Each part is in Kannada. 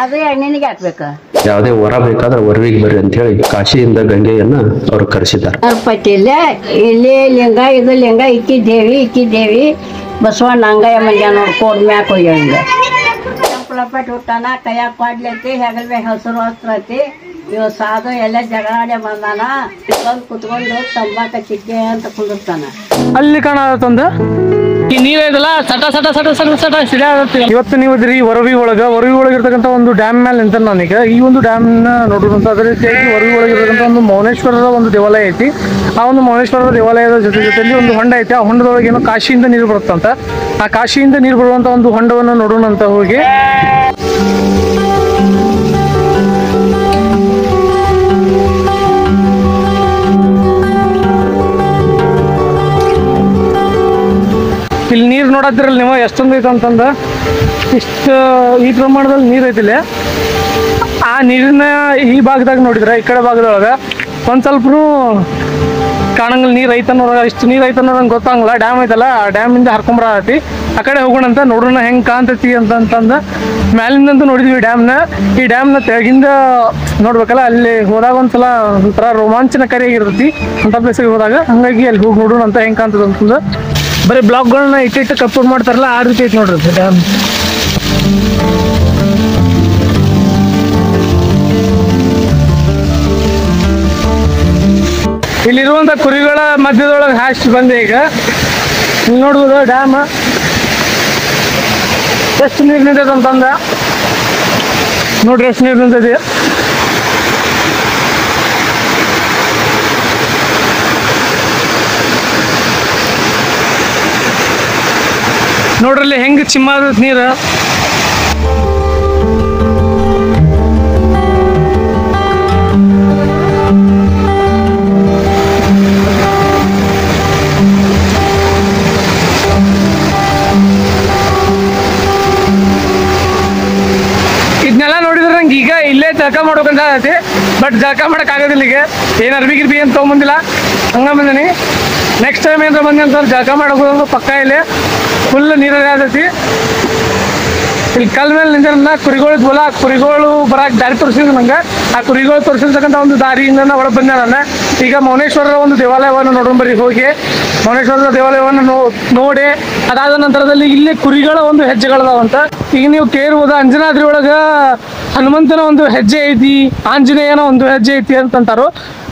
ಅದು ಎಣ್ಣೆನಿಗೆ ಹಾಕ್ಬೇಕು. ಯಾವುದೇ ವರ ಬೇಕಾದ್ರೆ ವರವಿಗೆ ಬರ್ರಿ ಅಂತ ಹೇಳಿ ಕಾಶಿಯಿಂದ ಗಂಗೆಯನ್ನ ಅವರು ಕರೆಸಿದ್ದಾರೆ. ಪಟ್ಟಿಲ್ಲ ಇಲ್ಲಿ ಲಿಂಗ ಇದು ಲಿಂಗ ಇಕ್ಕಿದ್ದೇವಿ ಬಸವಣ್ಣ ಅಂಗಯ್ಯ ಮಂಡ್ಯ ನೋಡ್ಕೊಂಡು ಮ್ಯಾಕ್ ಹೋಗ್ಯಂಗೆ ಪಟ್ಟಿ ಹುಟ್ಟಾನ ಕೈಯಾಗ ಕೊಡ್ಲಿ ಐತಿ ಹೆಗಲ್ ಮ್ಯಾಗ ಹಸಿರು ವಸ್ತ್ರ ಐತಿ. ಇವ್ ಸಾಧು ಎಲ್ಲ ಜಗಳಾಡೆ ಬಂದಾನ ಬಂದು ಕುತ್ಕೊಂಡು ತಂಬಾಕ ಚಿಕ್ಕೆ ಅಂತ ಕುಂದಿರ್ತಾನ. ಅಲ್ಲಿ ಕಾಣತಂದ ಈ ನೀರೈದಲ್ಲ ಸಟ ಸಟ ಸಟ ಸಟ ಸಟ ಸಿಡಿಯಾಗುತ್ತೆ. ಇವತ್ತು ನೀವು ಇದ್ರಿ ವರವಿ ಒಳಗಿರ್ತಕ್ಕಂಥ ಒಂದು ಡ್ಯಾಮ್ ಮೇಲೆ ನಿಂತ ನಾನೀಗ ಈ ಒಂದು ಡ್ಯಾಮ್ ನ ನೋಡುವಂತ ಅದೇ ರೀತಿಯಾಗಿ ವರವಿ ಒಳಗಿರ್ತಕ್ಕಂಥ ಒಂದು ಮೌನೇಶ್ವರದ ಒಂದು ದೇವಾಲಯ ಐತಿ. ಆ ಒಂದು ಮೌನೇಶ್ವರದ ದೇವಾಲಯದ ಜೊತೆಯಲ್ಲಿ ಒಂದು ಹೊಂಡ ಐತಿ. ಆ ಹೊಂಡದೊಳಗೆ ಏನೋ ಕಾಶಿಯಿಂದ ನೀರು ಬರುತ್ತಂತ. ಆ ಕಾಶಿಯಿಂದ ನೀರು ಬರುವಂತ ಒಂದು ಹೊಂಡವನ್ನು ನೋಡೋಣ ಅಂತ ಹೋಗಿ ಇಲ್ಲಿ ನೀರು ನೋಡತ್ತಿರಲ್ಲ ನೀವು ಎಷ್ಟೊಂದು ಐತೆ ಅಂತಂದ ಇಷ್ಟು ಈ ಪ್ರಮಾಣದಲ್ಲಿ ನೀರು ಐತಿಲ್ಲ. ಆ ನೀರಿನ ಈ ಭಾಗದಾಗ ನೋಡಿದ್ರೆ ಈ ಕಡೆ ಭಾಗದೊಳಗೆ ಒಂದು ಸ್ವಲ್ಪನೂ ಕಾಣಂಗಿಲ್ಲ ನೀರು ಐತನ್ನೋದಾಗ ಇಷ್ಟು ನೀರು ಐತನ್ನೋದು ನಂಗೆ ಗೊತ್ತಾಗಲ್ಲ. ಡ್ಯಾಮ್ ಐತಲ್ಲ ಆ ಡ್ಯಾಮಿಂದ ಹರ್ಕೊಂಬರತಿ ಆ ಕಡೆ ಹೋಗೋಣ ಅಂತ ನೋಡೋಣ ಹೆಂಗೆ ಕಾಣ್ತೈತಿ ಅಂತಂದು ಮ್ಯಾಲಿಂದಂತೂ ನೋಡಿದ್ವಿ ಡ್ಯಾಮ್ನ. ಈ ಡ್ಯಾಮ್ನ ತೆಳಗಿಂದ ನೋಡ್ಬೇಕಲ್ಲ ಅಲ್ಲಿ ಹೋದಾಗ ಒಂದ್ಸಲ ಒಂಥರ ರೋಮಾಂಚನಕಾರಿಯಾಗಿರ್ತೈತಿ ಅಂತ ಪ್ಲೇಸಿಗೆ ಹೋದಾಗ. ಹಂಗಾಗಿ ಅಲ್ಲಿ ಹೋಗಿ ನೋಡೋಣ ಅಂತ ಹೆಂಗೆ ಕಾಣ್ತದೆ ಅಂತಂದು ಬರೀ ಬ್ಲಾಗ್ಗಳನ್ನ ಇಟ್ಟಿಟ್ಟು ಅಪ್ಲೋಡ್ ಮಾಡ್ತಾರಲ್ಲ ಆ ರೀತಿ ಐತೆ ನೋಡ್ರಿ ಡ್ಯಾಮ್. ಇಲ್ಲಿರುವಂಥ ಕುರಿಗಳ ಮಧ್ಯದೊಳಗೆ ಹಾಕಿ ಬಂದೆ ಈಗ. ಇಲ್ಲಿ ನೋಡ್ಬೋದು ಡ್ಯಾಮ್ ಎಷ್ಟು ನೀರು ನಿಂತೈತೆ ಅಂತಂದ ನೋಡ್ರಿ ಎಷ್ಟು ನೀರು ನಿಂತೈತಿ. ನೋಡ್ರಲ್ಲಿ ಹೆಂಗೆ ಚಿಮ್ಮಾದ ನೀರು. ಇದನ್ನೆಲ್ಲ ನೋಡಿದ್ರೆ ನಂಗೆ ಈಗ ಇಲ್ಲೇ ಜಳಕ ಮಾಡ್ಬೇಕಂತ ಆಗತಿ. ಬಟ್ ಜಳಕ ಮಾಡಕ್ ಆಗೋದಿಲ್ಲ. ಈಗ ಏನು ಅರ್ಬಿ ಗಿರ್ಬಿ ಏನು ತೊಗೊಂಬಂದಿಲ್ಲ ಹಂಗ ಬಂದಿನಿ. ನೆಕ್ಸ್ಟ್ ಟೈಮ್ ಏನಾರ ಬಂದಿ ಅಂತ ಜಳಕ ಮಾಡೋದು ಪಕ್ಕ ಇಲ್ಲೇ ಫುಲ್ ನೀರಲ್ಲಿ ಆದೈತಿ. ಇಲ್ಲಿ ಕಲ್ ಮೇಲೆ ನಿಂತ ಕುರಿಗಳು ಇದ್ವಲ್ಲ ಆ ಕುರಿಗಳು ಬರಕ್ಕೆ ದಾರಿ ತೋರಿಸಿದ್ರು ನಂಗೆ. ಆ ಕುರಿಗಳು ತೋರಿಸಿರ್ತಕ್ಕಂಥ ಒಂದು ದಾರಿಯಿಂದ ಒಳಗೆ ಬಂದೆ ನಾನು. ಈಗ ಮೌನೇಶ್ವರರ ಒಂದು ದೇವಾಲಯವನ್ನು ನೋಡೋಣ ಬರ್ರಿ. ಹೋಗಿ ಮೌನೇಶ್ವರದ ದೇವಾಲಯವನ್ನು ನೋಡಿ ಅದಾದ ನಂತರದಲ್ಲಿ ಇಲ್ಲಿ ಕುರಿಗಳ ಒಂದು ಹೆಜ್ಜೆಗಳದಾವಂತ. ಈಗ ನೀವು ಕೇಳ್ಬೋದು ಅಂಜನಾದ್ರಿ ಒಳಗೆ ಹನುಮಂತನ ಒಂದು ಹೆಜ್ಜೆ ಐತಿ, ಆಂಜನೇಯನ ಒಂದು ಹೆಜ್ಜೆ ಐತಿ ಅಂತಂತಾರು.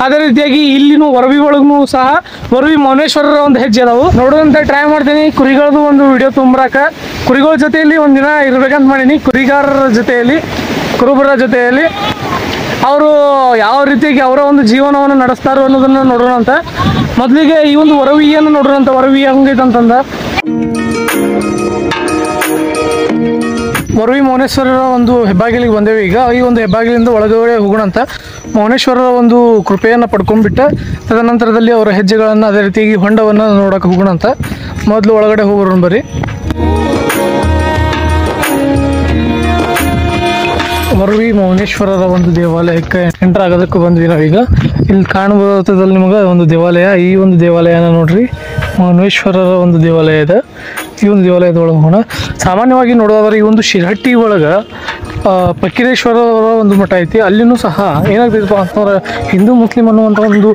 ಅದೇ ರೀತಿಯಾಗಿ ಇಲ್ಲಿನೂ ವರವಿ ಒಳಗೂ ಸಹ ವರವಿ ಮೌನೇಶ್ವರರ ಒಂದು ಹೆಜ್ಜೆ ಅದಾವು. ನೋಡುವಂತ ಟ್ರೈ ಮಾಡ್ತೀನಿ. ಕುರಿಗಳದು ಒಂದು ವಿಡಿಯೋ ತುಂಬರಾಕ ಕುರಿಗಳ ಜೊತೆಯಲ್ಲಿ ಒಂದಿನ ಇರ್ಬೇಕಂತ ಮಾಡೀನಿ. ಕುರಿಗಾರರ ಜೊತೆಯಲ್ಲಿ ಕುರುಬರ ಜೊತೆಯಲ್ಲಿ ಅವರು ಯಾವ ರೀತಿಯಾಗಿ ಅವರ ಒಂದು ಜೀವನವನ್ನು ನಡೆಸ್ತಾರೋ ಅನ್ನೋದನ್ನ ನೋಡೋಣ ಅಂತ. ಮೊದಲಿಗೆ ಈ ಒಂದು ವರವಿಯನ್ನು ನೋಡೋಣ ಅಂತ. ವರವಿ ಹಂಗೈತಂತಂದ ವರವಿ ಮೌನೇಶ್ವರರ ಒಂದು ಹೆಬ್ಬಾಗಿಲಿಗೆ ಬಂದೇವೆ ಈಗ. ಈ ಒಂದು ಹೆಬ್ಬಾಗಿಲಿಂದ ಒಳಗಡೆ ಹೋಗೋಣ ಅಂತ. ಮೌನೇಶ್ವರರ ಒಂದು ಕೃಪೆಯನ್ನು ಪಡ್ಕೊಂಡ್ಬಿಟ್ಟ ತದನಂತರದಲ್ಲಿ ಅವರ ಹೆಜ್ಜೆಗಳನ್ನು ಅದೇ ರೀತಿಯಾಗಿ ಹೊಂಡವನ್ನು ನೋಡೋಕೆ ಹೋಗೋಣ ಅಂತ. ಮೊದಲು ಒಳಗಡೆ ಹೋಗೋಣ ಬರ್ರಿ. ವರವಿ ಮೌನೇಶ್ವರರ ಒಂದು ದೇವಾಲಯಕ್ಕೆ ಎಂಟರ್ ಆಗೋದಕ್ಕೂ ಬಂದ್ವಿ ನಾವೀಗ. ಇಲ್ಲಿ ಕಾಣಬಹುದಲ್ಲಿ ನಿಮಗೆ ಒಂದು ದೇವಾಲಯ. ಈ ಒಂದು ದೇವಾಲಯನ ನೋಡ್ರಿ ಮೌನೇಶ್ವರರ ಒಂದು ದೇವಾಲಯ ಇದೆ. ಈ ಒಂದು ದೇವಾಲಯದ ಒಳಗೆ ಹೋಗೋಣ. ಸಾಮಾನ್ಯವಾಗಿ ನೋಡೋದಾದ್ರೆ ಈ ಒಂದು ಶಿರಹಟ್ಟಿ ಒಳಗೆ ಫಕೀರೇಶ್ವರರ ಒಂದು ಮಠ ಐತಿ. ಅಲ್ಲಿನೂ ಸಹ ಏನಾಗ್ತೈತಪ್ಪ ಅಂತಂದ್ರೆ ಹಿಂದೂ ಮುಸ್ಲಿಂ ಅನ್ನುವಂಥ ಒಂದು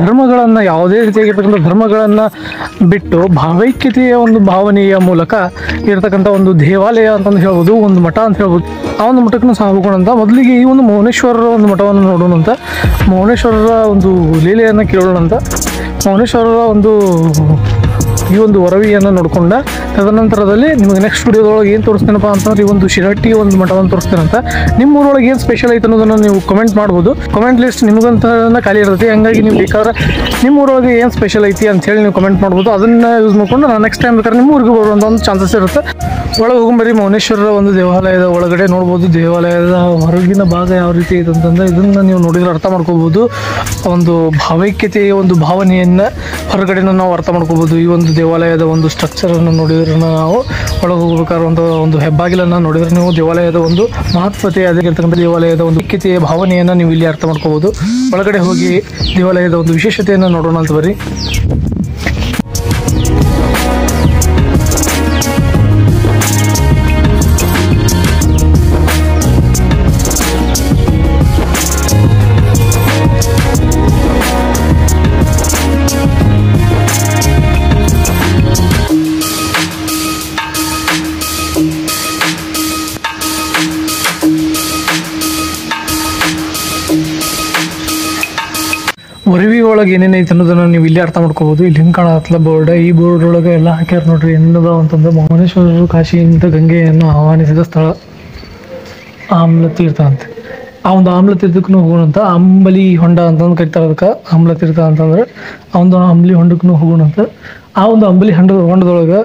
ಧರ್ಮಗಳನ್ನು ಯಾವುದೇ ರೀತಿಯಾಗಿರ್ತಕ್ಕಂಥ ಧರ್ಮಗಳನ್ನು ಬಿಟ್ಟು ಭಾವೈಕ್ಯತೆಯ ಒಂದು ಭಾವನೆಯ ಮೂಲಕ ಇರತಕ್ಕಂಥ ಒಂದು ದೇವಾಲಯ ಅಂತಂದು ಹೇಳ್ಬೋದು, ಒಂದು ಮಠ ಅಂತ ಹೇಳ್ಬೋದು. ಆ ಒಂದು ಮಠಕ್ಕೂ ಸಹ ಹೋಗೋಣ ಅಂತ. ಮೊದಲಿಗೆ ಈ ಒಂದು ಮೌನೇಶ್ವರರ ಒಂದು ಮಠವನ್ನು ನೋಡೋಣ ಅಂತ. ಮೌನೇಶ್ವರರ ಒಂದು ಲೀಲೆಯನ್ನು ಕೇಳೋಣ ಅಂತ. ಮೌನೇಶ್ವರರ ಒಂದು ಈ ಒಂದು ವರವಿಯನ್ನು ನೋಡ್ಕೊಂಡ ತದನಂತರದಲ್ಲಿ ನಿಮಗೆ ನೆಕ್ಸ್ಟ್ ವಿಡಿಯೋದೊಳಗೆ ಏನು ತೋರಿಸ್ತೇನಪ್ಪ ಅಂತಂದ್ರೆ ಈ ಒಂದು ಶಿರಹಟ್ಟಿ ಒಂದು ಮಠವನ್ನು ತೋರಿಸ್ತೇನೆ ಅಂತ. ನಿಮ್ಮ ಊರೊಳಗೆ ಏನು ಸ್ಪೆಷಲ್ ಐತೆ ಅನ್ನೋದನ್ನು ನೀವು ಕಮೆಂಟ್ ಮಾಡ್ಬೋದು. ಕಮೆಂಟ್ ಲಿಸ್ಟ್ ನಿಮಗಂತ ಖಾಲಿ ಇರುತ್ತೆ. ಹಂಗಾಗಿ ನೀವು ಬೇಕಾದ್ರೆ ನಿಮ್ಮ ಊರೊಳಗೆ ಏನು ಸ್ಪೆಷಲ್ ಐತಿ ಅಂತೇಳಿ ನೀವು ಕಮೆಂಟ್ ಮಾಡ್ಬೋದು. ಅದನ್ನು ಯೂಸ್ ಮಾಡ್ಕೊಂಡು ನಾನು ನೆಕ್ಸ್ಟ್ ಟೈಮ್ ಬೇಕಾದ್ರೆ ನಿಮ್ಮ ಊರಿಗೆ ಬರುವಂಥ ಒಂದು ಚಾನ್ಸಸ್ ಇರುತ್ತೆ. ಒಳಗೆ ಹೋಗೊಂಬರಿ. ಮೌನೇಶ್ವರರ ಒಂದು ದೇವಾಲಯದ ಒಳಗಡೆ ನೋಡ್ಬೋದು ದೇವಾಲಯದ ಹೊರಗಿನ ಭಾಗ ಯಾವ ರೀತಿ ಇದೆ ಅಂತಂದ್ರೆ ಇದನ್ನು ನೀವು ನೋಡಿದ್ರೆ ಅರ್ಥ ಮಾಡ್ಕೋಬೋದು. ಒಂದು ಭಾವೈಕ್ಯತೆಯ ಒಂದು ಭಾವನೆಯನ್ನು ಹೊರಗಡೆನೂ ನಾವು ಅರ್ಥ ಮಾಡ್ಕೋಬೋದು. ಈ ಒಂದು ದೇವಾಲಯದ ಒಂದು ಸ್ಟ್ರಕ್ಚರನ್ನು ನೋಡಿದ್ರೆ ನಾವು ಒಳಗೆ ಹೋಗ್ಬೇಕಾದಂಥ ಒಂದು ಹೆಬ್ಬಾಗಿಲನ್ನು ನೋಡಿದ್ರೆ ನೀವು ದೇವಾಲಯದ ಒಂದು ಮಹತ್ವತೆ ಆಗಿರ್ತಕ್ಕಂಥ ದೇವಾಲಯದ ಒಂದು ಐಕ್ಯತೆಯ ಭಾವನೆಯನ್ನು ನೀವು ಇಲ್ಲಿ ಅರ್ಥ ಮಾಡ್ಕೋಬೋದು. ಒಳಗಡೆ ಹೋಗಿ ದೇವಾಲಯದ ಒಂದು ವಿಶೇಷತೆಯನ್ನು ನೋಡೋಣ ಅಂತ ಬರ್ರಿ. ವರವಿ ಒಳಗೆ ಏನೇನೈತೆ ಅನ್ನೋದನ್ನ ನೀವು ಇಲ್ಲಿ ಅರ್ಥ ಮಾಡ್ಕೋಬಹುದು. ಇಲ್ಲಿ ಹಿಂಗೆ ಕಾಣತ್ತಲ್ಲ ಬೋರ್ಡ್, ಈ ಬೋರ್ಡ್ ಒಳಗೆ ಎಲ್ಲ ಹಾಕ್ಯಾರ ನೋಡ್ರಿ. ಏನದ ಅಂತಂದ್ರೆ ಮೌನೇಶ್ವರರು ಕಾಶಿಯಿಂದ ಗಂಗೆಯನ್ನು ಆಹ್ವಾನಿಸಿದ ಸ್ಥಳ ಆಮ್ಲ ತೀರ್ಥ ಅಂತ. ಆ ಒಂದು ಆಮ್ಲ ತೀರ್ಥಕ್ಕೂ ಹೋಗೋಣಂತ. ಅಂಬಲಿ ಹೊಂಡ ಅಂತಂದು ಕರಿತಾರೆ ಅದಕ್ಕೆ. ಆಮ್ಲ ತೀರ್ಥ ಅಂತಂದ್ರೆ ಆ ಒಂದು ಅಂಬಲಿ ಹೊಂಡಕ್ಕೂ ಹೋಗೋಣಂತ. ಆ ಒಂದು ಅಂಬಲಿ ಹೊಂಡದೊಳಗೆ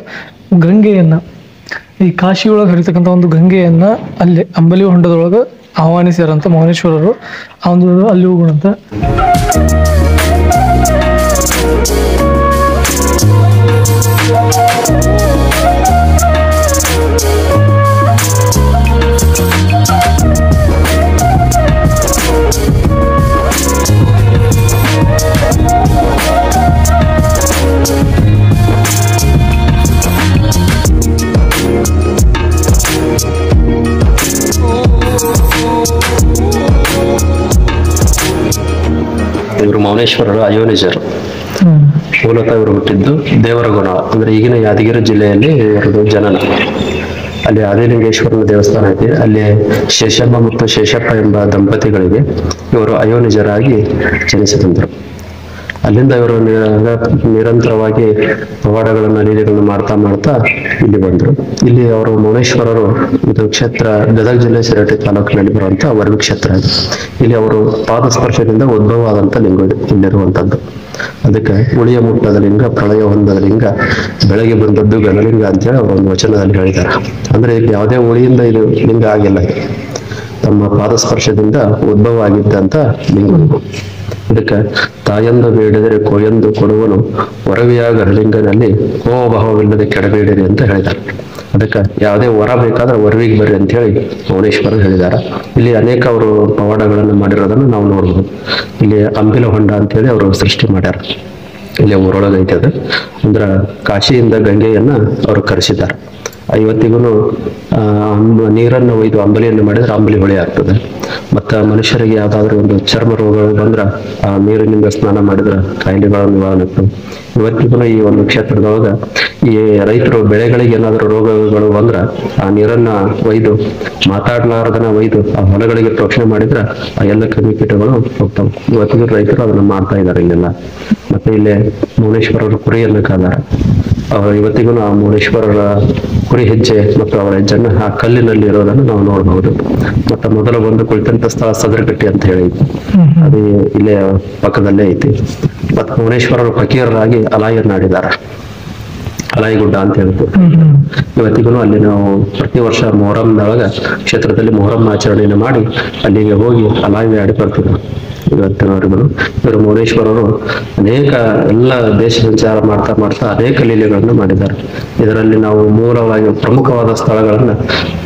ಗಂಗೆಯನ್ನು, ಈ ಕಾಶಿ ಒಳಗೆ ಹರಿತಕ್ಕಂಥ ಒಂದು ಗಂಗೆಯನ್ನು ಅಲ್ಲಿ ಅಂಬಲಿ ಹೊಂಡದೊಳಗೆ ಆಹ್ವಾನಿಸ್ಯಾರಂತ ಮೌನೇಶ್ವರರು. ಆ ಒಂದು ಅಲ್ಲಿ ಹೋಗೋಣಂತ. ಇವರು ಮೌನೇಶ್ವರರು ಅಯೋನಿಜರು. ಮೂಲತಃ ಇವರು ಹುಟ್ಟಿದ್ದು ದೇವರಗುಣ ಅಂದ್ರೆ ಈಗಿನ ಯಾದಗಿರಿ ಜಿಲ್ಲೆಯಲ್ಲಿ ಇವರದು ಜನನ. ಅಲ್ಲಿ ಆದಿಲಿಂಗೇಶ್ವರನ ದೇವಸ್ಥಾನ ಐತಿ. ಅಲ್ಲಿ ಶೇಷಮ್ಮ ಮತ್ತು ಶೇಷಪ್ಪ ಎಂಬ ದಂಪತಿಗಳಿಗೆ ಇವರು ಅಯೋನಿಜರಾಗಿ ಜನಿಸಿದಂದರು. ಅಲ್ಲಿಂದ ಇವರು ನಿರಂತರವಾಗಿ ಪವಾಡಗಳನ್ನ ಲೀಲೆಗಳನ್ನು ಮಾಡ್ತಾ ಇಲ್ಲಿ ಬಂದರು. ಇಲ್ಲಿ ಅವರು ಮೌನೇಶ್ವರರು, ಇದು ಕ್ಷೇತ್ರ ಗದಗ ಜಿಲ್ಲೆ ಶಿರಹಟ್ಟಿ ತಾಲೂಕಿನಲ್ಲಿ ಬರುವಂತ ವರವಿ ಕ್ಷೇತ್ರ ಇದೆ. ಇಲ್ಲಿ ಅವರು ಪಾದಸ್ಪರ್ಶದಿಂದ ಉದ್ಭವ ಆದಂತ ಲಿಂಗ ಇಲ್ಲಿರುವಂತದ್ದು. ಅದಕ್ಕೆ ಉಳಿಯ ಮುಟ್ಟದ ಲಿಂಗ, ಪ್ರಳಯ ಹೊಂದದ ಲಿಂಗ, ಬೆಳಗ್ಗೆ ಬಂದದ್ದು ಗಣಲಿಂಗ ಅಂತೇಳಿ ಅವರು ಒಂದು ವಚನದಲ್ಲಿ ಹೇಳಿದ್ದಾರೆ. ಅಂದ್ರೆ ಇಲ್ಲಿ ಯಾವುದೇ ಉಳಿಯಿಂದ ಇದು ಲಿಂಗ ಆಗಿಲ್ಲ, ತಮ್ಮ ಪಾದಸ್ಪರ್ಶದಿಂದ ಉದ್ಭವ ಆಗಿದ್ದಂತ ಲಿಂಗ. ಇದಕ್ಕೆ ತಾಯಂದು ಬೇಡಿದರೆ ಕೋಯಂದು ಕೊಡುವನು, ವರವಿಯ ಗರಲಿಂಗನಲ್ಲಿ ಕೋಭಾವವಿಲ್ಲದೆ ಕೆಡಬೇಡಿರಿ ಅಂತ ಹೇಳಿದ್ದಾರೆ. ಅದಕ್ಕೆ ಯಾವುದೇ ವರ ಬೇಕಾದ್ರೆ ವರವಿಗೆ ಬರ್ರಿ ಅಂತ ಹೇಳಿ ಮೌನೇಶ್ವರ ಹೇಳಿದ್ದಾರೆ. ಇಲ್ಲಿ ಅನೇಕ ಅವರು ಪವಾಡಗಳನ್ನು ಮಾಡಿರೋದನ್ನು ನಾವು ನೋಡ್ಬೋದು. ಇಲ್ಲಿ ಅಂಬಿಲ ಹೊಂಡ ಅಂತೇಳಿ ಅವರು ಸೃಷ್ಟಿ ಮಾಡ್ಯಾರ. ಇಲ್ಲಿ ಊರೊಳಗೆ ಐತೆ ಅದು. ಅಂದ್ರ ಕಾಶಿಯಿಂದ ಗಂಗೆಯನ್ನ ಅವರು ಕರೆಸಿದ್ದಾರೆ. ಇವತ್ತಿಗೂ ನೀರನ್ನು ಒಯ್ದು ಅಂಬಲಿಯನ್ನು ಮಾಡಿದ್ರೆ ಅಂಬಲಿ ಹೊಳೆ ಆಗ್ತದೆ. ಮತ್ತ ಮನುಷ್ಯರಿಗೆ ಯಾವ್ದಾದ್ರು ಒಂದು ಚರ್ಮ ರೋಗಗಳು ಬಂದ್ರ ಆ ನೀರಿನಿಂದ ಸ್ನಾನ ಮಾಡಿದ್ರೆ ಕಾಯಿಲೆಗಳ ನಿವಾರಣೆ ಆಗ್ತದೆ. ಇವತ್ತಿಗೂ ಈ ಒಂದು ಕ್ಷೇತ್ರದೊಳಗ ಈ ರೈತರು ಬೆಳೆಗಳಿಗೆ ಏನಾದ್ರು ರೋಗಗಳು ಬಂದ್ರ ಆ ನೀರನ್ನ ಒಯ್ದು ಮಾತಾಡ್ಲಾರ್ದನ ಒಯ್ದು ಆ ಹೊಲಗಳಿಗೆ ಪ್ರೋಕ್ಷಣೆ ಮಾಡಿದ್ರ ಆ ಎಲ್ಲ ಕ್ರಿಮಿಕೀಟಗಳು ಹೋಗ್ತಾವ. ಇವತ್ತಿಗೂ ರೈತರು ಅದನ್ನ ಮಾಡ್ತಾ ಇದ್ದಾರೆ ಇಲ್ಲೆಲ್ಲ. ಮತ್ತೆ ಇಲ್ಲೇ ಮೌನೇಶ್ವರರ ಕುರಿಯನ್ನು ಕಾದಾರ. ಅವರು ಇವತ್ತಿಗೂ ಆ ಮೌನೇಶ್ವರರ ಕುರಿ ಹೆಜ್ಜೆ ಮತ್ತು ಅವರ ಹೆಜ್ಜೆನ್ನ ಆ ಕಲ್ಲಿನಲ್ಲಿ ಇರೋದನ್ನು ನಾವು ನೋಡಬಹುದು. ಮತ್ತೆ ಮೊದಲು ಬಂದು ಕುಳಿತಂತ ಸ್ಥಳ ಸದರಗಟ್ಟಿ ಅಂತ ಹೇಳಿ ಅದು ಇಲ್ಲೇ ಪಕ್ಕದಲ್ಲೇ ಐತಿ. ಮತ್ತೆ ಮೌನೇಶ್ವರರು ಫಕೀರರಾಗಿ ಅಲಾಯನ್ನಾಡಿದ್ದಾರೆ. ಅಲಾಯಿಗುಡ್ಡ ಅಂತ ಹೇಳ್ತೀವಿ. ಇವತ್ತಿಗೂ ಅಲ್ಲಿ ನಾವು ಪ್ರತಿ ವರ್ಷ ಮೊಹರಂದೊಳಗ ಕ್ಷೇತ್ರದಲ್ಲಿ ಮೊಹರಂ ಆಚರಣೆಯನ್ನು ಮಾಡಿ ಅಲ್ಲಿಗೆ ಹೋಗಿ ಅಲಾಯಿ ಆಡಿ ಬರ್ತೀವಿ. ಇವತ್ತಿನವರೆಗೂ ಇವರು ಮೌನೇಶ್ವರರು ಅನೇಕ ಎಲ್ಲ ದೇಶ ಸಂಚಾರ ಮಾಡ್ತಾ ಅನೇಕ ಲೀಲೆಗಳನ್ನು ಮಾಡಿದ್ದಾರೆ. ಇದರಲ್ಲಿ ನಾವು ಮೂಲವಾಗಿ ಪ್ರಮುಖವಾದ ಸ್ಥಳಗಳನ್ನ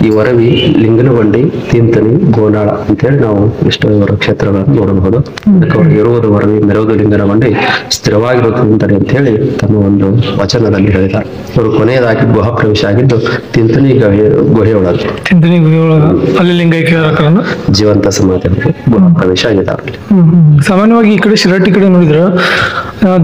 ಈ ವರವಿ, ಲಿಂಗನಗೊಂಡಿ, ತೀರ್ಥನಿ, ಗೋನಾಳ ಅಂತೇಳಿ ನಾವು ಇಷ್ಟು ಇವರ ಕ್ಷೇತ್ರಗಳನ್ನು ನೋಡಬಹುದು. ಅದಕ್ಕೆ ಅವರು ಇರುವುದು ವರವಿ, ಮೆರುವುದು ಲಿಂಗನಗೊಂಡಿ, ಸ್ಥಿರವಾಗಿರುವುದು ತೀರ್ಥನಿ ಅಂತ ಹೇಳಿ ತಮ್ಮ ಒಂದು ವಚನದಲ್ಲಿ ಹೇಳಿದ್ದಾರೆ. ಇವರು ಕೊನೆಯದಾಗಿ ಗುಹಾ ಪ್ರವೇಶ ಆಗಿದ್ದು ತೀರ್ಥನಿ ಗುಹೆ ಒಳಗೆ, ಅಲ್ಲಿ ಲಿಂಗೈಕ್ಯರನ್ನು ಜೀವಂತ ಸಮಾಧಿ ಗುಹಾ ಪ್ರವೇಶ ಆಗಿದ್ದಾರೆ. ಸಾಮಾನ್ಯವಾಗಿ ಈ ಕಡೆ ಶಿರಹಟ್ಟಿ ಕಡೆ ನೋಡಿದ್ರೆ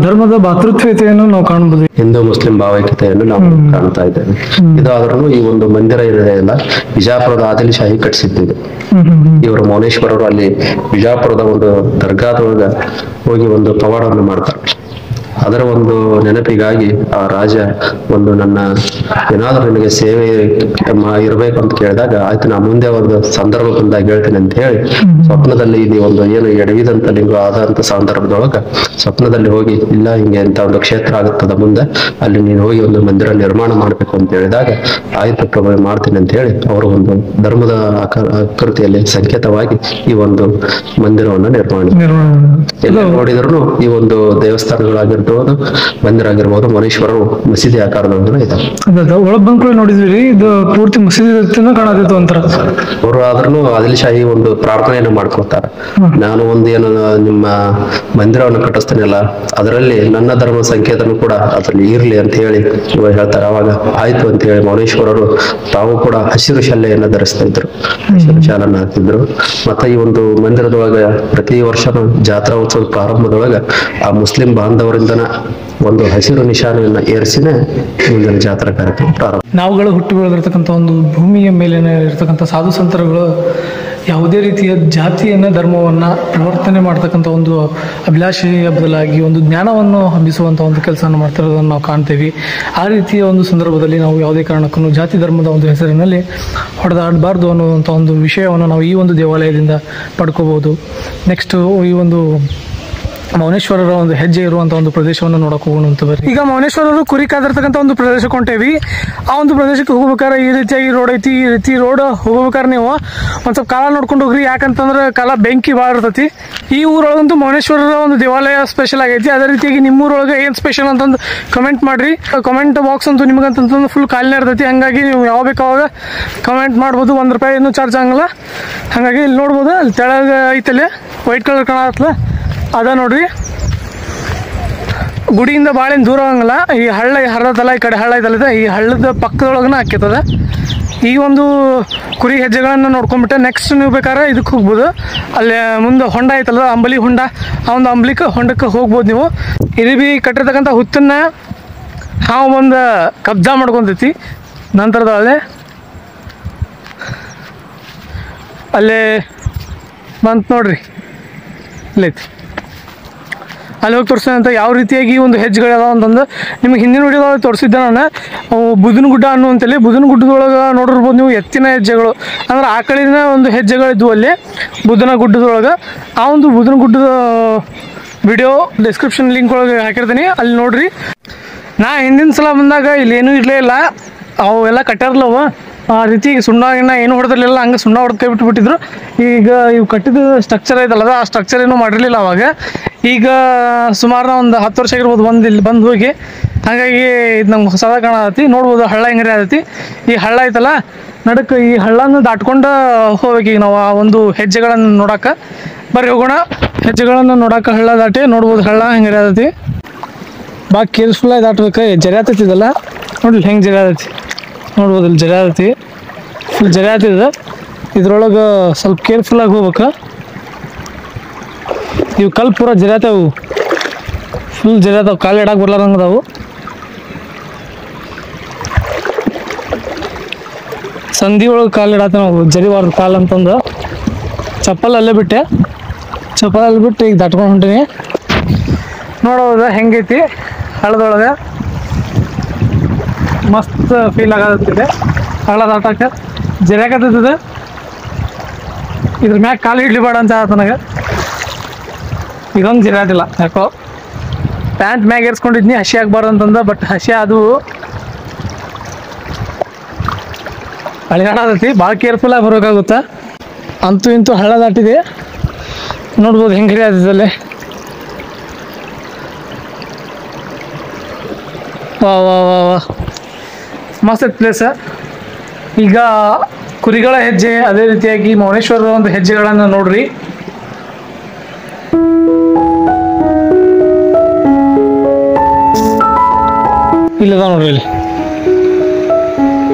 ಧರ್ಮದ ಭಾತೃತ್ವತೆಯನ್ನು ನಾವು ಕಾಣಬಹುದು. ಹಿಂದೂ ಮುಸ್ಲಿಂ ಭಾವೈಕ್ಯತೆಯನ್ನು ನಾವು ಕಾಣ್ತಾ ಇದ್ದೇವೆ. ಇದಾದ್ರೂ ಈ ಒಂದು ಮಂದಿರ ಇದೆಯಲ್ಲ, ಬಿಜಾಪುರದ ಆದಿಲ್ಶಾಹಿ ಕಟ್ಟಿಸಿದ್ದು. ಇವರು ಮೌನೇಶ್ವರರು ಅಲ್ಲಿ ಬಿಜಾಪುರದ ಒಂದು ದರ್ಗಾದೊಳಗ ಹೋಗಿ ಒಂದು ಪವಾಡವನ್ನು ಮಾಡ್ತಾರೆ. ಅದರ ಒಂದು ನೆನಪಿಗಾಗಿ ಆ ರಾಜ ಒಂದು ನನ್ನ ಏನಾದ್ರೂ ನಿನಗೆ ಸೇವೆ ಇರ್ಬೇಕು ಅಂತ ಕೇಳಿದಾಗ ಆಯ್ತು ನಾ ಮುಂದೆ ಒಂದು ಸಂದರ್ಭ ಬಂದಾಗ ಹೇಳ್ತೀನಿ ಅಂತ ಹೇಳಿ ಸ್ವಪ್ನದಲ್ಲಿ ಇಲ್ಲಿ ಒಂದು ಏನು ಎಡವಿದಂತ ಲಿಂಗ ಆದಂತ ಸಂದರ್ಭದೊಳಗ ಸ್ವಪ್ನದಲ್ಲಿ ಹೋಗಿ ಇಲ್ಲ ಹಿಂಗೆ ಅಂತ ಒಂದು ಕ್ಷೇತ್ರ ಆಗುತ್ತದ ಮುಂದೆ, ಅಲ್ಲಿ ನೀನು ಹೋಗಿ ಒಂದು ಮಂದಿರ ನಿರ್ಮಾಣ ಮಾಡ್ಬೇಕು ಅಂತ ಹೇಳಿದಾಗ ಆಯ್ತು ಪ್ರಭು ಮಾಡ್ತೀನಿ ಅಂತ ಹೇಳಿ ಅವರು ಒಂದು ಧರ್ಮದ ಆಕೃತಿಯಲ್ಲಿ ಸಂಕೇತವಾಗಿ ಈ ಒಂದು ಮಂದಿರವನ್ನು ನಿರ್ಮಾಣ ಎಲ್ಲ ನೋಡಿದ್ರು ಈ ಒಂದು ದೇವಸ್ಥಾನಗಳಾಗಿರ್ಬೋದು, ಮಂದಿರ ಆಗಿರ್ಬೋದು, ಮೌನೇಶ್ವರರು ಮಸೀದಿ ಆಕಾರದೊಂದು ಇದಾವೆ. ಒಳಗ್ ಬಂದ್ ಕೂಡ ನೋಡಿದ್ವಿ, ಇದು ಪೂರ್ತಿ ಮಸೀದಿ ಕಾಣತಿತ್ತು ಅಂತಾರ. ಅವರು ಆದ್ರೂ ಆದಿಲ್ಶಾಹಿ ಒಂದು ಪ್ರಾರ್ಥನೆಯನ್ನು ಮಾಡ್ಕೊಳ್ತಾರೆ. ನಾನು ಒಂದು ಏನು ನಿಮ್ಮ ಮಂದಿರವನ್ನು ಕಟ್ಟಿಸ್ತೇನಲ್ಲ ಅದರಲ್ಲಿ ನನ್ನ ಧರ್ಮ ಸಂಕೇತನು ಕೂಡ ಅದ್ರಲ್ಲಿ ಇರ್ಲಿ ಅಂತ ಹೇಳಿ ಇವಾಗ ಹೇಳ್ತಾರೆ. ಅವಾಗ ಆಯ್ತು ಅಂತ ಹೇಳಿ ಮೌನೇಶ್ವರರು ತಾವು ಕೂಡ ಹಸಿರು ಶಾಲೆಯನ್ನು ಧರಿಸ್ತಾ ಇದ್ರು, ಹಸಿರು ಶಾಲನ್ನು ಹಾಕ್ತಿದ್ರು. ಮತ್ತೆ ಈ ಒಂದು ಮಂದಿರದೊಳಗ ಪ್ರತಿ ವರ್ಷ ಜಾತ್ರಾ ಉತ್ಸವದ ಪ್ರಾರಂಭದೊಳಗ ಆ ಮುಸ್ಲಿಂ ಬಾಂಧವರಿಂದ ಒಂದು ಹಸಿರು ನಿಶಾನೆಯನ್ನ ಏರಿಸಿನೇ ಮುಂದಿನ ಜಾತ್ರಾ ಕಾರ್ಯಕ್ರಮ ಪ್ರಾರಂಭ. ನಾವುಗಳು ಹುಟ್ಟಿ ಬೆಳೆದಿರ್ತಕ್ಕಂಥ ಒಂದು ಭೂಮಿಯ ಮೇಲೆ ಇರ್ತಕ್ಕಂಥ ಸಾಧು ಸಂತರುಗಳು ಯಾವುದೇ ರೀತಿಯ ಜಾತಿಯನ್ನು ಧರ್ಮವನ್ನು ಪ್ರವರ್ತನೆ ಮಾಡ್ತಕ್ಕಂಥ ಒಂದು ಅಭಿಲಾಷೆಯ ಬದಲಾಗಿ ಒಂದು ಜ್ಞಾನವನ್ನು ಹಬ್ಬಿಸುವಂಥ ಒಂದು ಕೆಲಸವನ್ನು ಮಾಡ್ತಿರೋದನ್ನು ನಾವು ಕಾಣ್ತೀವಿ. ಆ ರೀತಿಯ ಒಂದು ಸಂದರ್ಭದಲ್ಲಿ ನಾವು ಯಾವುದೇ ಕಾರಣಕ್ಕೂ ಜಾತಿ ಧರ್ಮದ ಒಂದು ಹೆಸರಿನಲ್ಲಿ ಹೊಡೆದಾಡಬಾರ್ದು ಅನ್ನುವಂಥ ಒಂದು ವಿಷಯವನ್ನು ನಾವು ಈ ಒಂದು ದೇವಾಲಯದಿಂದ ಪಡ್ಕೋಬೋದು. ನೆಕ್ಸ್ಟು ಈ ಒಂದು ಮೌನೇಶ್ವರರ ಒಂದು ಹೆಜ್ಜೆ ಇರುವಂಥ ಒಂದು ಪ್ರದೇಶವನ್ನು ನೋಡಕ್ಕೆ ಹೋಗೋಣ ಅಂತ ಬರ್ರಿ. ಈಗ ಮೌನೇಶ್ವರರು ಕುರಿ ಕಾದಿರ್ತಕ್ಕಂಥ ಒಂದು ಪ್ರದೇಶಕ್ಕೆ ಹೊಂಟೇವಿ. ಆ ಒಂದು ಪ್ರದೇಶಕ್ಕೆ ಹೋಗ್ಬೇಕಾದ್ರೆ ಈ ರೀತಿಯಾಗಿ ರೋಡ್ ಐತಿ. ಈ ರೀತಿ ರೋಡ್ ಹೋಗ್ಬೇಕಾದ್ರೆ ನೀವು ಒಂದು ಸ್ವಲ್ಪ ಕಾಲ ನೋಡ್ಕೊಂಡು ಹೋಗ್ರಿ, ಯಾಕಂತಂದ್ರೆ ಕಾಲ ಬೆಂಕಿ ಭಾಳ ಇರ್ತೈತಿ. ಈ ಊರೊಳಗಂತೂ ಮೌನೇಶ್ವರರ ಒಂದು ದೇವಾಲಯ ಸ್ಪೆಷಲ್ ಆಗೈತಿ. ಅದೇ ರೀತಿಯಾಗಿ ನಿಮ್ಮೂರೊಳಗೆ ಏನು ಸ್ಪೆಷಲ್ ಅಂತಂದು ಕಮೆಂಟ್ ಮಾಡಿರಿ. ಕಮೆಂಟ್ ಬಾಕ್ಸ್ ಅಂತೂ ನಿಮಗಂತಂದ್ರೆ ಫುಲ್ ಖಾಲಿನೇ ಇರ್ತೈತಿ. ಹಾಗಾಗಿ ನೀವು ಯಾವ ಬೇಕಾವಾಗ ಕಮೆಂಟ್ ಮಾಡ್ಬೋದು. ₹1 ಇನ್ನೂ ಚಾರ್ಜ್ ಆಗಲ್ಲ. ಹಾಗಾಗಿ ಇಲ್ಲಿ ನೋಡ್ಬೋದು, ಅಲ್ಲಿ ತೆಳಗೆ ಐತಲ್ಲೇ ವೈಟ್ ಕಲರ್ ಕಾಣತ್ತಲ್ಲ, ಅದ ನೋಡ್ರಿ. ಗುಡಿಯಿಂದ ಭಾಳ ಏನು ದೂರ ಆಗಂಗಿಲ್ಲ. ಈ ಹಳ್ಳ ಹರಿದಲ್ಲ, ಈ ಕಡೆ ಹಳ್ಳ ಐತಲ್ಲ, ಈ ಹಳ್ಳದ ಪಕ್ಕದೊಳಗನ ಹಾಕಿರ್ತದೆ. ಈ ಒಂದು ಕುರಿ ಹೆಜ್ಜೆಗಳನ್ನು ನೋಡ್ಕೊಂಡ್ಬಿಟ್ಟೆ ನೆಕ್ಸ್ಟ್ ನೀವು ಬೇಕಾದ್ರೆ ಇದಕ್ಕೆ ಹೋಗ್ಬೋದು. ಅಲ್ಲಿ ಮುಂದೆ ಹೊಂಡ ಐತಲ್ಲ, ಅಂಬಲಿ ಹೊಂಡ, ಆ ಒಂದು ಹೊಂಡಕ್ಕೆ ಹೋಗ್ಬೋದು ನೀವು. ಇದು ಭೀ ಕಟ್ಟಿರ್ತಕ್ಕಂಥ ಹುತ್ತನ್ನ ಹಾವು ಬಂದು ಕಬ್ಜಾ ಮಾಡ್ಕೊತೈತಿ. ನಂತರದೊಳಗೆ ಅಲ್ಲೇ ಬಂತು ನೋಡ್ರಿ, ಇಲ್ಲೈತಿ. ಅಲ್ಲಿ ಹೋಗಿ ತೋರಿಸ್ತೇನೆ ಅಂತ ಯಾವ ರೀತಿಯಾಗಿ ಒಂದು ಹೆಜ್ಜೆಗಳದಾವ ಅಂತಂದು ನಿಮ್ಗೆ ಹಿಂದಿನ ವಿಡಿಯೋದೊಳಗೆ ತೋರಿಸಿದ್ದೆ ನಾನು. ಬುಧನ ಗುಡ್ಡ ಅನ್ನುವಂತಲ್ಲಿ ಬುಧನ ಗುಡ್ಡದೊಳಗೆ ನೋಡಿರ್ಬೋದು ನೀವು ಎತ್ತಿನ ಹೆಜ್ಜೆಗಳು, ಅಂದ್ರೆ ಆಕಳಿನ ಒಂದು ಹೆಜ್ಜೆಗಳಿದ್ವು ಅಲ್ಲಿ ಬುಧನ ಗುಡ್ಡದೊಳಗೆ. ಆ ಒಂದು ಬುಧನ ಗುಡ್ಡದ ವಿಡಿಯೋ ಡಿಸ್ಕ್ರಿಪ್ಷನ್ ಲಿಂಕ್ ಒಳಗೆ ಹಾಕಿರ್ತೀನಿ, ಅಲ್ಲಿ ನೋಡ್ರಿ. ನಾ ಹಿಂದಿನ ಸಲ ಬಂದಾಗ ಇಲ್ಲಿ ಏನೂ ಇರಲೇ ಇಲ್ಲ, ಅವು ಎಲ್ಲ ಕಟ್ಟಾರಲ್ಲವ ಆ ರೀತಿ ಸುಣ್ಣ ಏನು ಹೊಡೆದಿರಲಿಲ್ಲ. ಹಂಗೆ ಸುಣ್ಣ ಹೊಡೆದು ಕೈ ಬಿಟ್ಬಿಟ್ಟಿದ್ರು. ಈಗ ಇವು ಕಟ್ಟಿದ ಸ್ಟ್ರಕ್ಚರ್ ಐತಲ್ಲ, ಆ ಸ್ಟ್ರಕ್ಚರ್ ಏನೂ ಮಾಡಿರಲಿಲ್ಲ ಅವಾಗ. ಈಗ ಸುಮಾರು ಒಂದು 10 ವರ್ಷ ಆಗಿರ್ಬೋದು ಇಲ್ಲಿ ಬಂದು ಹೋಗಿ. ಹಾಗಾಗಿ ಇದು ನಮ್ಗೆ ಹೊಸದ ಕಾಣತಿ. ನೋಡ್ಬೋದು ಹಳ್ಳ ಹೆಂಗ್ರಿ ಆಗೈತಿ. ಈ ಹಳ್ಳ ಐತಲ್ಲ ನಡಕ್ಕೆ, ಈ ಹಳ್ಳನ ದಾಟ್ಕೊಂಡು ಹೋಗ್ಬೇಕು ಈಗ ನಾವು ಆ ಒಂದು ಹೆಜ್ಜೆಗಳನ್ನು ನೋಡೋಕೆ. ಬರ್ರಿ ಹೋಗೋಣ, ಹೆಜ್ಜೆಗಳನ್ನು ನೋಡೋಕೆ ಹಳ್ಳ ದಾಟಿ ನೋಡ್ಬೋದು ಹಳ್ಳ ಹೆಂಗ್ರಿ ಆಗೈತಿ. ಭಾಳ ಕೇರ್ಫುಲ್ಲಾಗಿ ದಾಟ್ಬೇಕು. ಜರಿ ಆತೈತಿದಲ್ಲ ನೋಡ್ಲಿ ಹೆಂಗೆ ಜರಿ ಆತೈತಿ, ನೋಡ್ಬೋದು ಇಲ್ಲಿ ಜರಿ ಆತೈತಿ, ಫುಲ್ ಜರಿ ಆತಿದ. ಇದ್ರೊಳಗೆ ಸ್ವಲ್ಪ ಕೇರ್ಫುಲ್ಲಾಗಿ ಹೋಗ್ಬೇಕು. ಇವು ಕಲ್ಲು ಪೂರ ಜರಿಯಾತವು, ಫುಲ್ ಜರಿಯಾತವು, ಕಾಲು ಇಡಕ್ಕೆ ಬರ್ಲಾರಂಗದವು. ಸಂಧಿ ಒಳಗೆ ಕಾಲು ಇಡತ್ತೆ ನಾವು, ಜರಿಬಾರ್ದು ಕಾಲು ಅಂತಂದು. ಚಪ್ಪಲ್ ಅಲ್ಲೇ ಬಿಟ್ಟೆ, ಚಪ್ಪಲ್ ಅಲ್ಲಿ ಬಿಟ್ಟು ಈಗ ದಾಟ್ಕೊಂಡು ಹೊಂಟೀನಿ. ನೋಡೋದ ಹೆಂಗೈತಿ ಹಳ್ಳದೊಳಗೆ, ಮಸ್ತ್ ಫೀಲ್ ಆಗತ್ತಿದೆ. ಹಳ್ಳ ದಾಟಕ್ಕೆ ಜರಿಯಾಕತ್ತಿದೆ. ಇದ್ರ ಮ್ಯಾಗ ಕಾಲು ಇಡ್ಲಿಬೇಡ ಅಂತ ಆತ ನನಗೆ. ಇದೊಂದು ಜರಿಯಾತಿಲ್ಲ ಯಾಕೋ. ಪ್ಯಾಂಟ್ ಮ್ಯಾಗ ಏರ್ಸ್ಕೊಂಡಿದ್ನಿ ಹಸಿ ಆಗ್ಬಾರ್ದು ಅಂತಂದ, ಬಟ್ ಹಸಿ ಅದು ಅಳಿಗಾಡತೈತಿ. ಭಾಳ ಕೇರ್ಫುಲ್ಲಾಗಿ ಬರಬೇಕಾಗುತ್ತೆ. ಅಂತೂ ಇಂತೂ ಹಳ್ಳ ದಾಟಿದೆ, ನೋಡ್ಬೋದು ಹೆಂಗೆ ಹರಿಯಾತೈತಲ್ಲೇ. ವಾ ವಾ ವಾ ವಾ ಮಸ್ತ್ ಐತೆ ಪ್ಲೇಸ. ಈಗ ಕುರಿಗಳ ಹೆಜ್ಜೆ, ಅದೇ ರೀತಿಯಾಗಿ ಮೌನೇಶ್ವರರ ಒಂದು ಹೆಜ್ಜೆಗಳನ್ನು ನೋಡ್ರಿ. ಇಲ್ಲದ ನೋಡ್ರಿ, ಇಲ್ಲಿ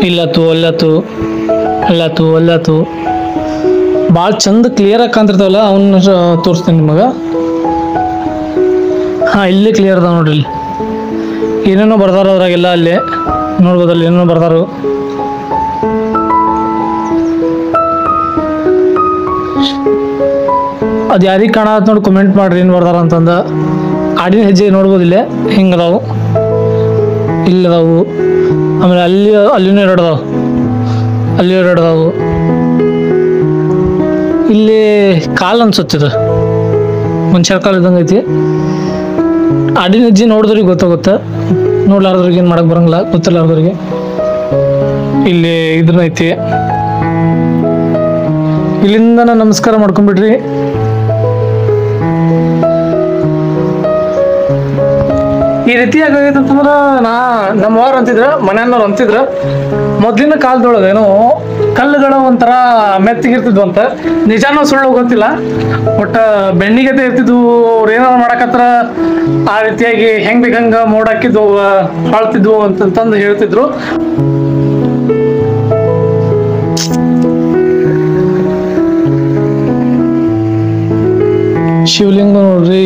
ಇಲ್ಲತ್ತು ಅಲ್ಲತ್ತು ಅಲ್ಲತ್ತು ಅಲ್ಲತ್ತು ಭಾಳ ಚಂದ ಕ್ಲಿಯರಾಗಿ ಕಾಣ್ತಿರ್ತಾವಲ್ಲ, ಅವನ್ನ ತೋರಿಸ್ತೀನಿ ನಿಮಗೆ. ಹಾಂ, ಇಲ್ಲೇ ಕ್ಲಿಯರ್ ಅದಾವ ನೋಡ್ರಿ. ಇಲ್ಲಿ ಏನೇನೋ ಬರ್ದಾರ ಅದ್ರಾಗೆಲ್ಲ, ಅಲ್ಲೇ ನೋಡ್ಬೋದು, ಅಲ್ಲಿ ಏನೇನೋ ಬರ್ದಾರು. ಅದು ಯಾರಿಗೆ ಕಾಣತ್ ನೋಡಿ ಕಮೆಂಟ್ ಮಾಡ್ರಿ ಏನು ಬರ್ದಾರ ಅಂತಂದು. ಆಡಿನ ಹೆಜ್ಜೆ ನೋಡ್ಬೋದು ಇಲ್ಲೇ ಹಿಂಗದಾವು, ಇಲ್ಲದಾವು. ಆಮೇಲೆ ಅಲ್ಲಿನೂ 2 ಅದಾವು, ಅಲ್ಲಿ 2 ಅದಾವು. ಇಲ್ಲಿ ಕಾಲು ಅನ್ಸುತ್ತಿದೆ, ಮನುಷ್ಯರ ಕಾಲು ಇದ್ದಂಗೆ ಐತಿ. ಆಡಿನ ಹೆಜ್ಜೆ ನೋಡಿದ್ರಿಗೆ ಗೊತ್ತಾಗುತ್ತೆ, ನೋಡ್ಲಾರ್ದ್ರಿಗೆ ಏನು ಮಾಡಕ್ಕೆ ಬರಂಗಿಲ್ಲ, ಗೊತ್ತಿಲ್ಲಾರ್ದ್ರಿಗೆ. ಇಲ್ಲಿ ಇದ್ರನ್ನ ಐತಿ, ಇಲ್ಲಿಂದ ನಮಸ್ಕಾರ ಮಾಡ್ಕೊಂಡ್ಬಿಡ್ರಿ. ಈ ರೀತಿಯಾಗಿ ಆಗೈತೆ ಅಂತಂದ್ರೆ ನಮ್ಮವ್ರು ಅಂತಿದ್ರ, ಮನೆಯವ್ರು ಅಂತಿದ್ರ, ಮೊದ್ಲಿನ ಕಾಲದೊಳಗೆ ಏನೋ ಕಲ್ಲುಗಳು ಒಂಥರ ಮೆತ್ತಗಿರ್ತಿದ್ವು ಅಂತ. ನಿಜಾನೋ ಸುಳ್ಳು ಗೊತ್ತಿಲ್ಲ, ಒಟ್ಟ ಬೆಣ್ಣಿಗತೆ ಇರ್ತಿದ್ವು. ಅವ್ರು ಏನಾರು ಮಾಡಕತ್ರ ಆ ರೀತಿಯಾಗಿ ಹೆಂಗ್ ಬೇಕಂಗ ಮೋಡಾಕಿದ್ವು, ಬಾಳ್ತಿದ್ವು ಅಂತಂದು ಹೇಳ್ತಿದ್ರು. ಶಿವಲಿಂಗ ನೋಡ್ರಿ,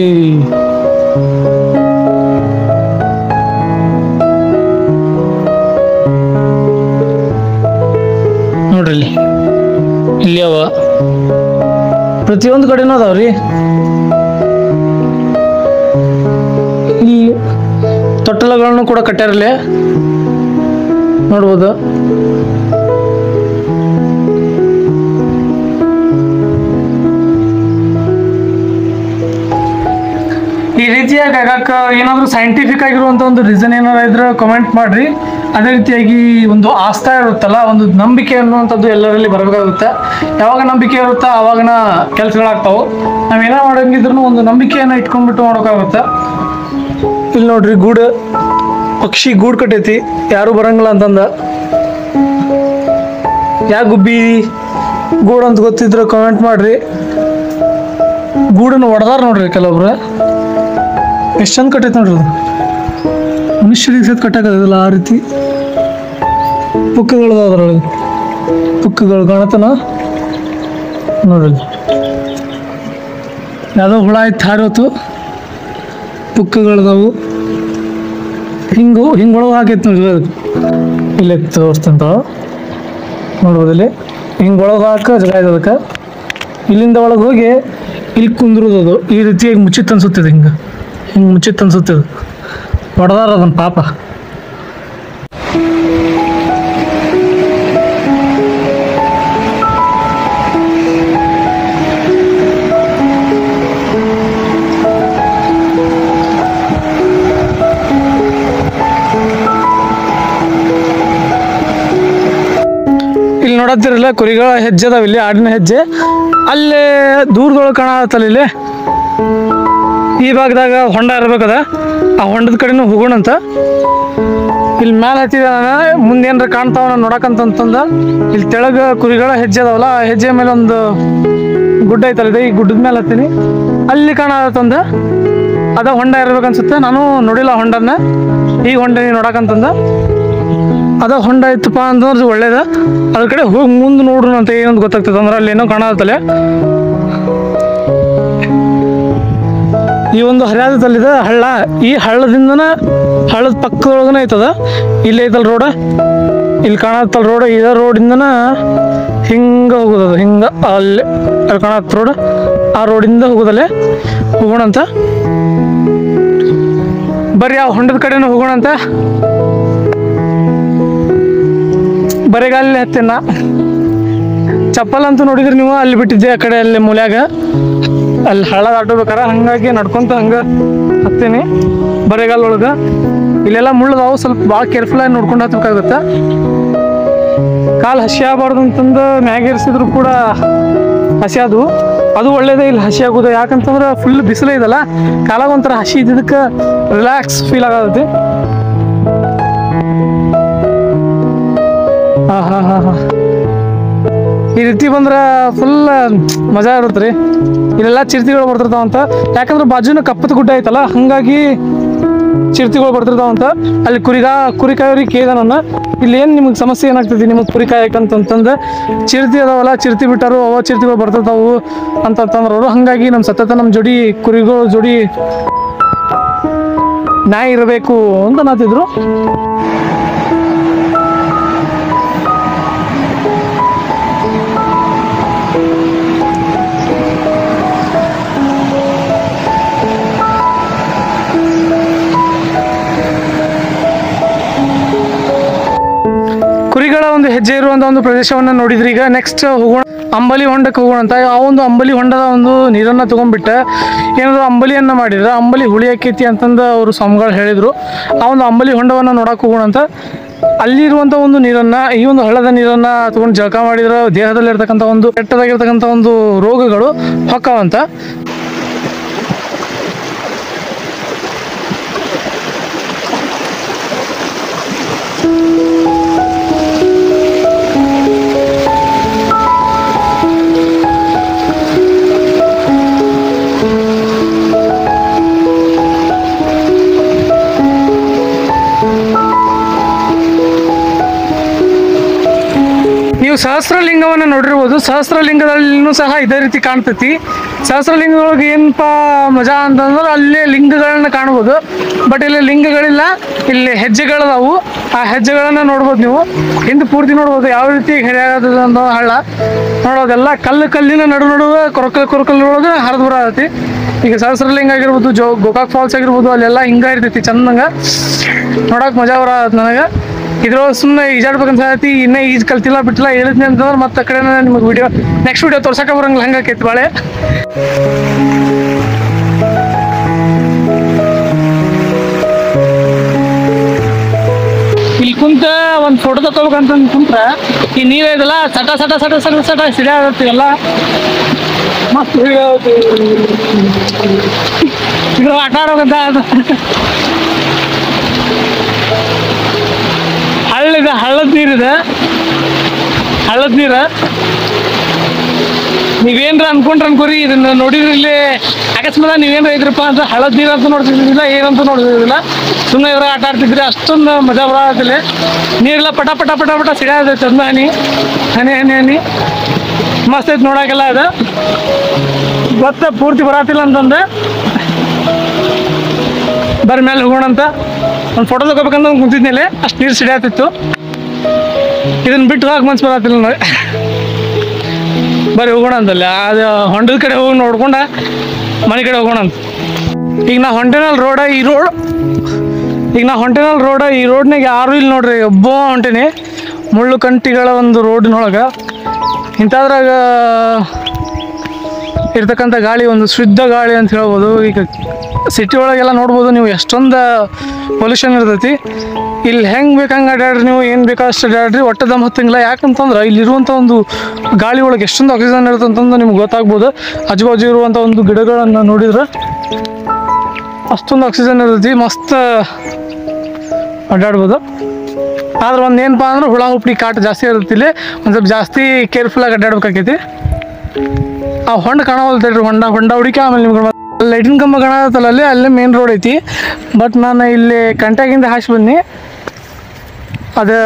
ನೋಡ್ರಿ ಇಲ್ಲಿ ಅವ ಪ್ರತಿಯೊಂದು ಕಡೆನೂ ಅದಾವ್ರಿ. ಇಲ್ಲಿ ತೊಟ್ಟಲಗಳನ್ನು ಕೂಡ ಕಟ್ಟ್ಯಾರಲ್ಲಿ ನೋಡ್ಬೋದು. ಈ ರೀತಿಯಾಗಿ ಆಗಕ್ಕೆ ಏನಾದರೂ ಸೈಂಟಿಫಿಕ್ ಆಗಿರುವಂಥ ಒಂದು ರೀಸನ್ ಏನಾರ ಇದ್ರೆ ಕಮೆಂಟ್ ಮಾಡ್ರಿ. ಅದೇ ರೀತಿಯಾಗಿ ಒಂದು ಆಸ್ಥಾ ಇರುತ್ತಲ್ಲ, ಒಂದು ನಂಬಿಕೆ ಅನ್ನುವಂಥದ್ದು ಎಲ್ಲರಲ್ಲಿ ಬರಬೇಕಾಗುತ್ತೆ. ಯಾವಾಗ ನಂಬಿಕೆ ಇರುತ್ತಾ ಆವಾಗನ ಕೆಲಸಗಳಾಗ್ತಾವೆ. ನಾವೇನೋ ಮಾಡಂಗಿದ್ರು ಒಂದು ನಂಬಿಕೆಯನ್ನು ಇಟ್ಕೊಂಡ್ಬಿಟ್ಟು ಮಾಡೋಕ್ಕಾಗುತ್ತೆ. ಇಲ್ಲಿ ನೋಡ್ರಿ ಗೂಡು, ಪಕ್ಷಿ ಗೂಡು ಕಟ್ಟೈತಿ, ಯಾರು ಬರಂಗಿಲ್ಲ ಅಂತಂದ. ಯಾ ಗುಬ್ಬಿ ಗೂಡು ಅಂತ ಗೊತ್ತಿದ್ರೆ ಕಮೆಂಟ್ ಮಾಡ್ರಿ. ಗೂಡನ್ನು ಹೊಡೆದಾರ ನೋಡ್ರಿ ಕೆಲವೊಬ್ರು. ಎಷ್ಟು ಚಂದ ಕಟ್ಟೈತೆ ನೋಡ್ರಿ ಅದು. ಮನುಷ್ಯರಿಗೆ ಸತ್ ಕಟ್ಟಾಕದಿಲ್ಲ ಆ ರೀತಿ. ಪುಕ್ಕಗಳು ಅದ್ರೊಳಗೆ, ಪುಕ್ಕಗಳು ಕಾಣತನ ನೋಡ್ರಿ. ಯಾವುದೋ ಹುಳ ಆಯ್ತು ಹಾರೋತು, ಪುಕ್ಕಗಳದಾವು. ಹಿಂಗೊಳಗೆ ಹಾಕೈತೆ ನೋಡ್ರಿ. ಅದು ಇಲ್ಲೇ ತೋರಿಸ್ತಂತ ನೋಡ್ಬೋದಲ್ಲಿ. ಹಿಂಗೊಳಗೆ ಹಾಕ ಜಾಗ ಇದೆ ಅದಕ್ಕೆ. ಇಲ್ಲಿಂದ ಒಳಗೆ ಹೋಗಿ ಇಲ್ಲಿ ಕುಂದ್ರದದು. ಈ ರೀತಿಯಾಗಿ ಮುಚ್ಚಿತ್ತು ಅನ್ಸುತ್ತಿದೆ. ಹಿಂಗೆ ಮುಚ್ಚಿತ್ತು ಅನ್ಸುತ್ತಿದೆ. ಹೊಡೆದಾರ ಅದನ್ನ ಪಾಪ. ಇಲ್ಲಿ ನೋಡತ್ತಿರಲ್ಲ ಕುರಿಗಳ ಹೆಜ್ಜೆ ಅದಾವ. ಇಲ್ಲಿ ಆಡಿನ ಹೆಜ್ಜೆ ಅಲ್ಲೇ ದೂರದೊಳಗೆ ಕಾಣತ್ತಲ್ಲ. ಇಲ್ಲಿ ಈ ಭಾಗದಾಗ ಹೊಂಡ ಇರ್ಬೇಕದ. ಆ ಹೊಂಡದ ಕಡೆನೂ ಹೋಗೋಣಂತ. ಇಲ್ಲಿ ಮ್ಯಾಲೆ ಹತ್ತಿದ ಮುಂದೆ ಏನಾರ ಕಾಣ್ತಾವ ನಾನು ನೋಡಕಂತಂದ. ಇಲ್ಲಿ ತೆಳಗ ಕುರಿಗಳ ಹೆಜ್ಜೆ ಅದಾವಲ್ಲ, ಆ ಹೆಜ್ಜೆ ಮೇಲೆ ಒಂದು ಗುಡ್ಡ ಐತಲ್ಲ ಇದೆ. ಈ ಗುಡ್ಡದ ಮೇಲೆ ಹತ್ತೀನಿ. ಅಲ್ಲಿ ಕಾಣತ್ತಂದ ಅದ ಹೊಂಡ ಇರ್ಬೇಕನ್ಸುತ್ತೆ. ನಾನು ನೋಡಿಲ್ಲ ಹೊಂಡನ. ಈ ಹೊಂಡ ನೋಡಕಂತಂದ ಅದ ಹೊಂಡ ಇತ್ತಪ್ಪ ಅಂತಂದ್ರೆ ಒಳ್ಳೇದ. ಅದ್ರ ಕಡೆ ಹೋಗಿ ಮುಂದೆ ನೋಡ್ರು ಅಂತ ಏನಂತ ಗೊತ್ತಾಗ್ತದೆ. ಅಂದ್ರೆ ಅಲ್ಲಿ ಏನೋ ಕಾಣತ್ತಲ್ಲ. ಈ ಒಂದು ಹರಿಯಾದಲ್ಲಿದೆ ಹಳ್ಳ. ಈ ಹಳ್ಳದಿಂದನ ಹಳ್ಳದ ಪಕ್ಕದೊಳಗನ ಐತದ. ಇಲ್ಲಿ ಐತಲ್ಲ ರೋಡ, ಇಲ್ಲಿ ಕಾಣತ್ತಲ್ಲ ರೋಡ್. ಇದ ರೋಡಿಂದನ ಹಿಂಗೆ ಹೋಗೋದದು. ಹಿಂಗೆ ಅಲ್ಲಿ ಕಾಣತ್ತ ರೋಡ್. ಆ ರೋಡಿಂದ ಹೋಗೋದಲ್ಲೇ ಹೋಗೋಣಂತ. ಬರ್ರಿ ಆ ಹೊಂಡದ ಕಡೆನೂ ಹೋಗೋಣಂತ. ಬರೆಗಾಲಿ ಹತ್ತೇನ. ಚಪ್ಪಲ್ ಅಂತೂ ನೋಡಿದ್ರಿ ನೀವು ಅಲ್ಲಿ ಬಿಟ್ಟಿದ್ದೆ ಆ ಕಡೆ ಅಲ್ಲಿ ಮೂಲ್ಯಾಗ. ಅಲ್ಲಿ ಹಳ್ಳ ದಾಟಬೇಕಾರ ಹಂಗಾಗಿ ನಡ್ಕೊಂತ ಹಂಗ ಹತ್ತೀನಿ ಬರೆಗಾಲ ಒಳಗ. ಇಲ್ಲೆಲ್ಲ ಮುಳ್ಳದಾವು. ಸ್ವಲ್ಪ ಭಾಳ ಕೇರ್ಫುಲ್ ಆಗಿ ನೋಡ್ಕೊಂಡು ಹತ್ಬೇಕಾಗತ್ತ. ಕಾಲು ಹಸಿ ಆಗಬಾರ್ದು ಅಂತಂದು ಮ್ಯಾಗೇರಿಸಿದ್ರು ಕೂಡ ಹಸಿ ಆದವು. ಅದು ಒಳ್ಳೇದೇ ಇಲ್ಲಿ ಹಸಿ ಆಗೋದು. ಯಾಕಂತಂದ್ರೆ ಫುಲ್ ಬಿಸಿಲು ಇದಲ್ಲ, ಕಾಲಾಗ ಒಂಥರ ಹಸಿ ಇದ್ದಿದ್ದಕ್ಕೆ ರಿಲ್ಯಾಕ್ಸ್ ಫೀಲ್ ಆಗತ್ತೆ. ಈ ರೀತಿ ಬಂದ್ರೆ ಫುಲ್ ಮಜಾ ಇರುತ್ತೆ ರೀ. ಇಲ್ಲೆಲ್ಲ ಚಿರತೆಗಳು ಬರ್ತಿರ್ತಾವಂತ. ಯಾಕಂದ್ರೆ ಬಾಜುನ ಕಪ್ಪದ ಗುಡ್ಡ ಐತಲ್ಲ, ಹಂಗಾಗಿ ಚಿರತೆಗಳು ಬರ್ತಿರ್ತಾವಂತ. ಅಲ್ಲಿ ಕುರಿ ಕಾಯೋರಿಗೆ ಕೇಳಿದೆ ನಾನು, ಇಲ್ಲಿ ಏನು ನಿಮಗೆ ಸಮಸ್ಯೆ ಏನಾಗ್ತದೆ ನಿಮಗೆ ಕುರಿ ಕಾಯಕಂತಂದು. ಚಿರತೆ ಅದಾವಲ್ಲ, ಚಿರತೆ ಬಿಟ್ಟಾರು, ಅವ ಚಿರತೆಗಳು ಬರ್ತಿರ್ತಾವು ಅಂತಂದ್ರೆ ಅವರು. ಹಂಗಾಗಿ ನಮ್ಮ ಸತತ ನಮ್ಮ ಜೋಡಿ ಕುರಿಗಳು ಜೋಡಿ ನಾಯಿ ಇರಬೇಕು ಅಂತ ನಾತಿದ್ರು. ಕುರಿಗಳ ಒಂದು ಹೆಜ್ಜೆ ಇರುವಂಥ ಒಂದು ಪ್ರದೇಶವನ್ನು ನೋಡಿದ್ರಿ. ಈಗ ನೆಕ್ಸ್ಟ್ ಹೋಗೋಣ, ಅಂಬಲಿ ಹೊಂಡಕ್ಕೆ ಹೋಗೋಣ ಅಂತ. ಆ ಒಂದು ಅಂಬಲಿ ಹೊಂಡದ ಒಂದು ನೀರನ್ನು ತೊಗೊಂಡ್ಬಿಟ್ಟು ಏನಾದರೂ ಅಂಬಲಿಯನ್ನು ಮಾಡಿದ್ರೆ ಅಂಬಲಿ ಹುಳಿ ಆಕೈತಿ ಅಂತಂದು ಅವರು ಸ್ವಾಮಿಗಳು ಹೇಳಿದರು. ಆ ಒಂದು ಅಂಬಲಿ ಹೊಂಡವನ್ನು ನೋಡಕ್ಕೆ ಹೋಗೋಣ ಅಂತ. ಅಲ್ಲಿರುವಂಥ ಒಂದು ನೀರನ್ನು, ಈ ಒಂದು ಹಳ್ಳದ ನೀರನ್ನು ತೊಗೊಂಡು ಜಳಕ ಮಾಡಿದ್ರೆ ದೇಹದಲ್ಲಿರ್ತಕ್ಕಂಥ ಒಂದು ಕೆಟ್ಟದಾಗಿರ್ತಕ್ಕಂಥ ಒಂದು ರೋಗಗಳು ಹೊಕ್ಕವಂತ. ನೀವು ಸಹಸ್ರಲಿಂಗವನ್ನು ನೋಡಿರ್ಬೋದು. ನೋಡ್ಬೋದು. ಸಹಸ್ರಲಿಂಗದಲ್ಲಿನೂ ಸಹ ಇದೇ ರೀತಿ ಕಾಣ್ತೈತಿ. ಸಹಸ್ರಲಿಂಗದೊಳಗೆ ಏನಪ್ಪ ಮಜಾ ಅಂತಂದ್ರೆ ಅಲ್ಲಿ ಲಿಂಗಗಳನ್ನ ಕಾಣ್ಬೋದು. ಬಟ್ ಇಲ್ಲಿ ಲಿಂಗಗಳಿಲ್ಲ, ಇಲ್ಲಿ ಹೆಜ್ಜೆಗಳದಾವು. ಆ ಹೆಜ್ಜೆಗಳನ್ನ ನೋಡ್ಬೋದು ನೀವು. ಹಿಂದೆ ಪೂರ್ತಿ ನೋಡ್ಬೋದು ಯಾವ ರೀತಿ ಹೆರೆಯಾಗದ ಅನ್ನೋ ಹಳ್ಳ ನೋಡೋದೆಲ್ಲ ಕಲ್ಲಿನ ನಡುವೆ ಕೊರಕಲ್ ಒಳಗೆ ಹರಿದು ಬರತೈತಿ. ಈಗ ಸಹಸ್ರಲಿಂಗ ಆಗಿರ್ಬೋದು, ಗೋಕಾಕ್ ಫಾಲ್ಸ್ ಆಗಿರ್ಬೋದು, ಅಲ್ಲೆಲ್ಲ ಹಿಂಗ ಇರ್ತೈತಿ ಚಂದಂಗ ನೋಡಕ್ ಮಜಾ ಬರತ್ತೆ ನನಗೆ. ಇದ್ರೊಳಗೆ ಸುಮ್ಮನೆ ಈಜಾಡ್ಬೇಕಂತ ಹೇಳ್ತಿ. ಇನ್ನೇ ಈಜ್ ಕಲ್ತಿಲ್ಲ ಬಿಟ್ಟಿಲ್ಲ ಹೇಳಿದ್ನಿ ಅಂತಂದ್ರೆ ಮತ್ತೆ ಆ ಕಡೆ ನಿಮಗೆ ನೆಕ್ಸ್ಟ್ ವಿಡಿಯೋ ತೋರ್ಸಕ್ಕೆ ಬರಂಗಿಲ್ಲ, ಹಂಗಾಕೈತಿ ಬಾಳೆ. ಇಲ್ಲಿ ಕುಂತ ಒಂದು ಫೋಟೋ ತಗೋಬೇಕಂತ ಕುಂತ್ರ ಈ ನೀವೇ ಇದಲ್ಲ ಸಟ ಸಿಡಿ ಆಗತ್ತೆ ಎಲ್ಲ. ಮಸ್ತ್ ಇದ್ರ ಆಟ ಆಡೋಕಂತ ಹಳ್ಳದ ನೀರು ನೀವೇನ್ರ ಅನ್ಕೊಂಡ್ರಿ ಇದನ್ನ ನೋಡಿದ್ರಿ. ಇಲ್ಲಿ ಅಕಸ್ಮಾತ್ ನೀವೇನ್ರ ಇದ್ರಪ್ಪ ಅಂತ ಹಳ್ಳದ ನೀರು ಅಂತ ನೋಡ್ತಿದ್ದಿಲ್ಲ, ಏನಂತ ನೋಡ್ತಿದ್ದಿಲ್ಲ, ಸುಮ್ಮನೆ ಇವ್ರ ಆಟ ಆಡ್ತಿದ್ರಿ. ಅಷ್ಟೊಂದು ಮಜಾ ಬರತ್ತಿಲ್ಲ. ನೀರೆಲ್ಲ ಪಟ ಸಿಡಿಯತೈತೆ ಚಂದ ಹನಿ ಮಸ್ತ್ ಐತೆ ನೋಡಕ್ಕೆಲ್ಲ. ಅದು ಗೊತ್ತ ಪೂರ್ತಿ ಬರತ್ತಿಲ್ಲ ಅಂತಂದ್ರೆ ಬರೀ ಮೇಲೆ ಹೋಗೋಣ ಅಂತ ಒಂದು ಫೋಟೋ ತಗೋಬೇಕಂತ ಕುಂತಿದ್ಮೇಲೆ ಅಷ್ಟು ನೀರು ಸಿಡಿಯತ್ತಿತ್ತು. ಇದನ್ನ ಬಿಟ್ಟು ಹೋಗಕ್ಕೆ ಮನ್ಸು ಬರತ್ತಿಲ್ಲ ನೋಡಿ. ಬರೀ ಹೋಗೋಣ ಅಂತಲ್ಲ, ಅದು ಹೊಂಡದ ಕಡೆ ಹೋಗಿ ನೋಡ್ಕೊಂಡ ಮನೆ ಕಡೆ ಹೋಗೋಣ ಅಂತ. ಈಗ ನಾ ಹೊಂಟೇನಲ್ ರೋಡ ಈ ರೋಡ್ನಾಗ ಯಾರು ಇಲ್ಲಿ ನೋಡ್ರಿ, ಒಬ್ಬ ಹೊಂಟೇನಿ ಮುಳ್ಳು ಕಂಟಿಗಳ ಒಂದು ರೋಡಿನೊಳಗೆ. ಇಂಥದ್ರಾಗ ಇರ್ತಕ್ಕಂಥ ಗಾಳಿ ಒಂದು ಶುದ್ಧ ಗಾಳಿ ಅಂತ ಹೇಳ್ಬೋದು. ಈಗ ಸಿಟಿ ಒಳಗೆಲ್ಲ ನೋಡ್ಬೋದು ನೀವು ಎಷ್ಟೊಂದು ಪೊಲ್ಯೂಷನ್ ಇರ್ತೈತಿ. ಇಲ್ಲಿ ಹೆಂಗೆ ಬೇಕಂಗೆ ಅಡ್ಯಾಡ್ರಿ, ನೀವು ಏನು ಬೇಕೋ ಅಷ್ಟು ಅಡ್ಯಾಡ್ರಿ, ಒಟ್ಟು ದಮ್ ಹತ್ತಂಗಿಲ್ಲ. ಯಾಕಂತಂದ್ರೆ ಇಲ್ಲಿರುವಂಥ ಒಂದು ಗಾಳಿ ಒಳಗೆ ಎಷ್ಟೊಂದು ಆಕ್ಸಿಜನ್ ಇರುತ್ತೆ ಅಂತಂದು ನಿಮ್ಗೆ ಗೊತ್ತಾಗ್ಬೋದು. ಆಜು ಇರುವಂಥ ಒಂದು ಗಿಡಗಳನ್ನು ನೋಡಿದ್ರೆ ಅಷ್ಟೊಂದು ಆಕ್ಸಿಜನ್ ಇರ್ತೈತಿ, ಮಸ್ತ್ ಅಡ್ಡಾಡ್ಬೋದು. ಆದ್ರೆ ಒಂದು ಏನಪ್ಪ ಅಂದ್ರೆ ಹುಳ ಹುಪ್ಪಡಿ ಕಾಟ ಜಾಸ್ತಿ ಇರುತ್ತೆ. ಇಲ್ಲಿ ಒಂದು ಸ್ವಲ್ಪ ಜಾಸ್ತಿ ಕೇರ್ಫುಲ್ಲಾಗಿ ಅಡ್ಡಾಡ್ಬೇಕಾಕೈತಿ. ಆ ಹೊಂಡ ಕಾಣವಲ್ತೈತ್ರಿ, ಹೊಂಡ ಹುಡುಕಿ ಆಮೇಲೆ ನಿಮ್ಗೆ ಲೈಟಿನ ಕಂಬ ಕಾಣತ್ತಲ್ಲ, ಅಲ್ಲೇ ಮೇನ್ ರೋಡ್ ಐತಿ. ಬಟ್ ನಾನು ಇಲ್ಲಿ ಕಂಟ್ಯಾಗಿಂದ ಹಾಸಿ ಬನ್ನಿ. ಅದು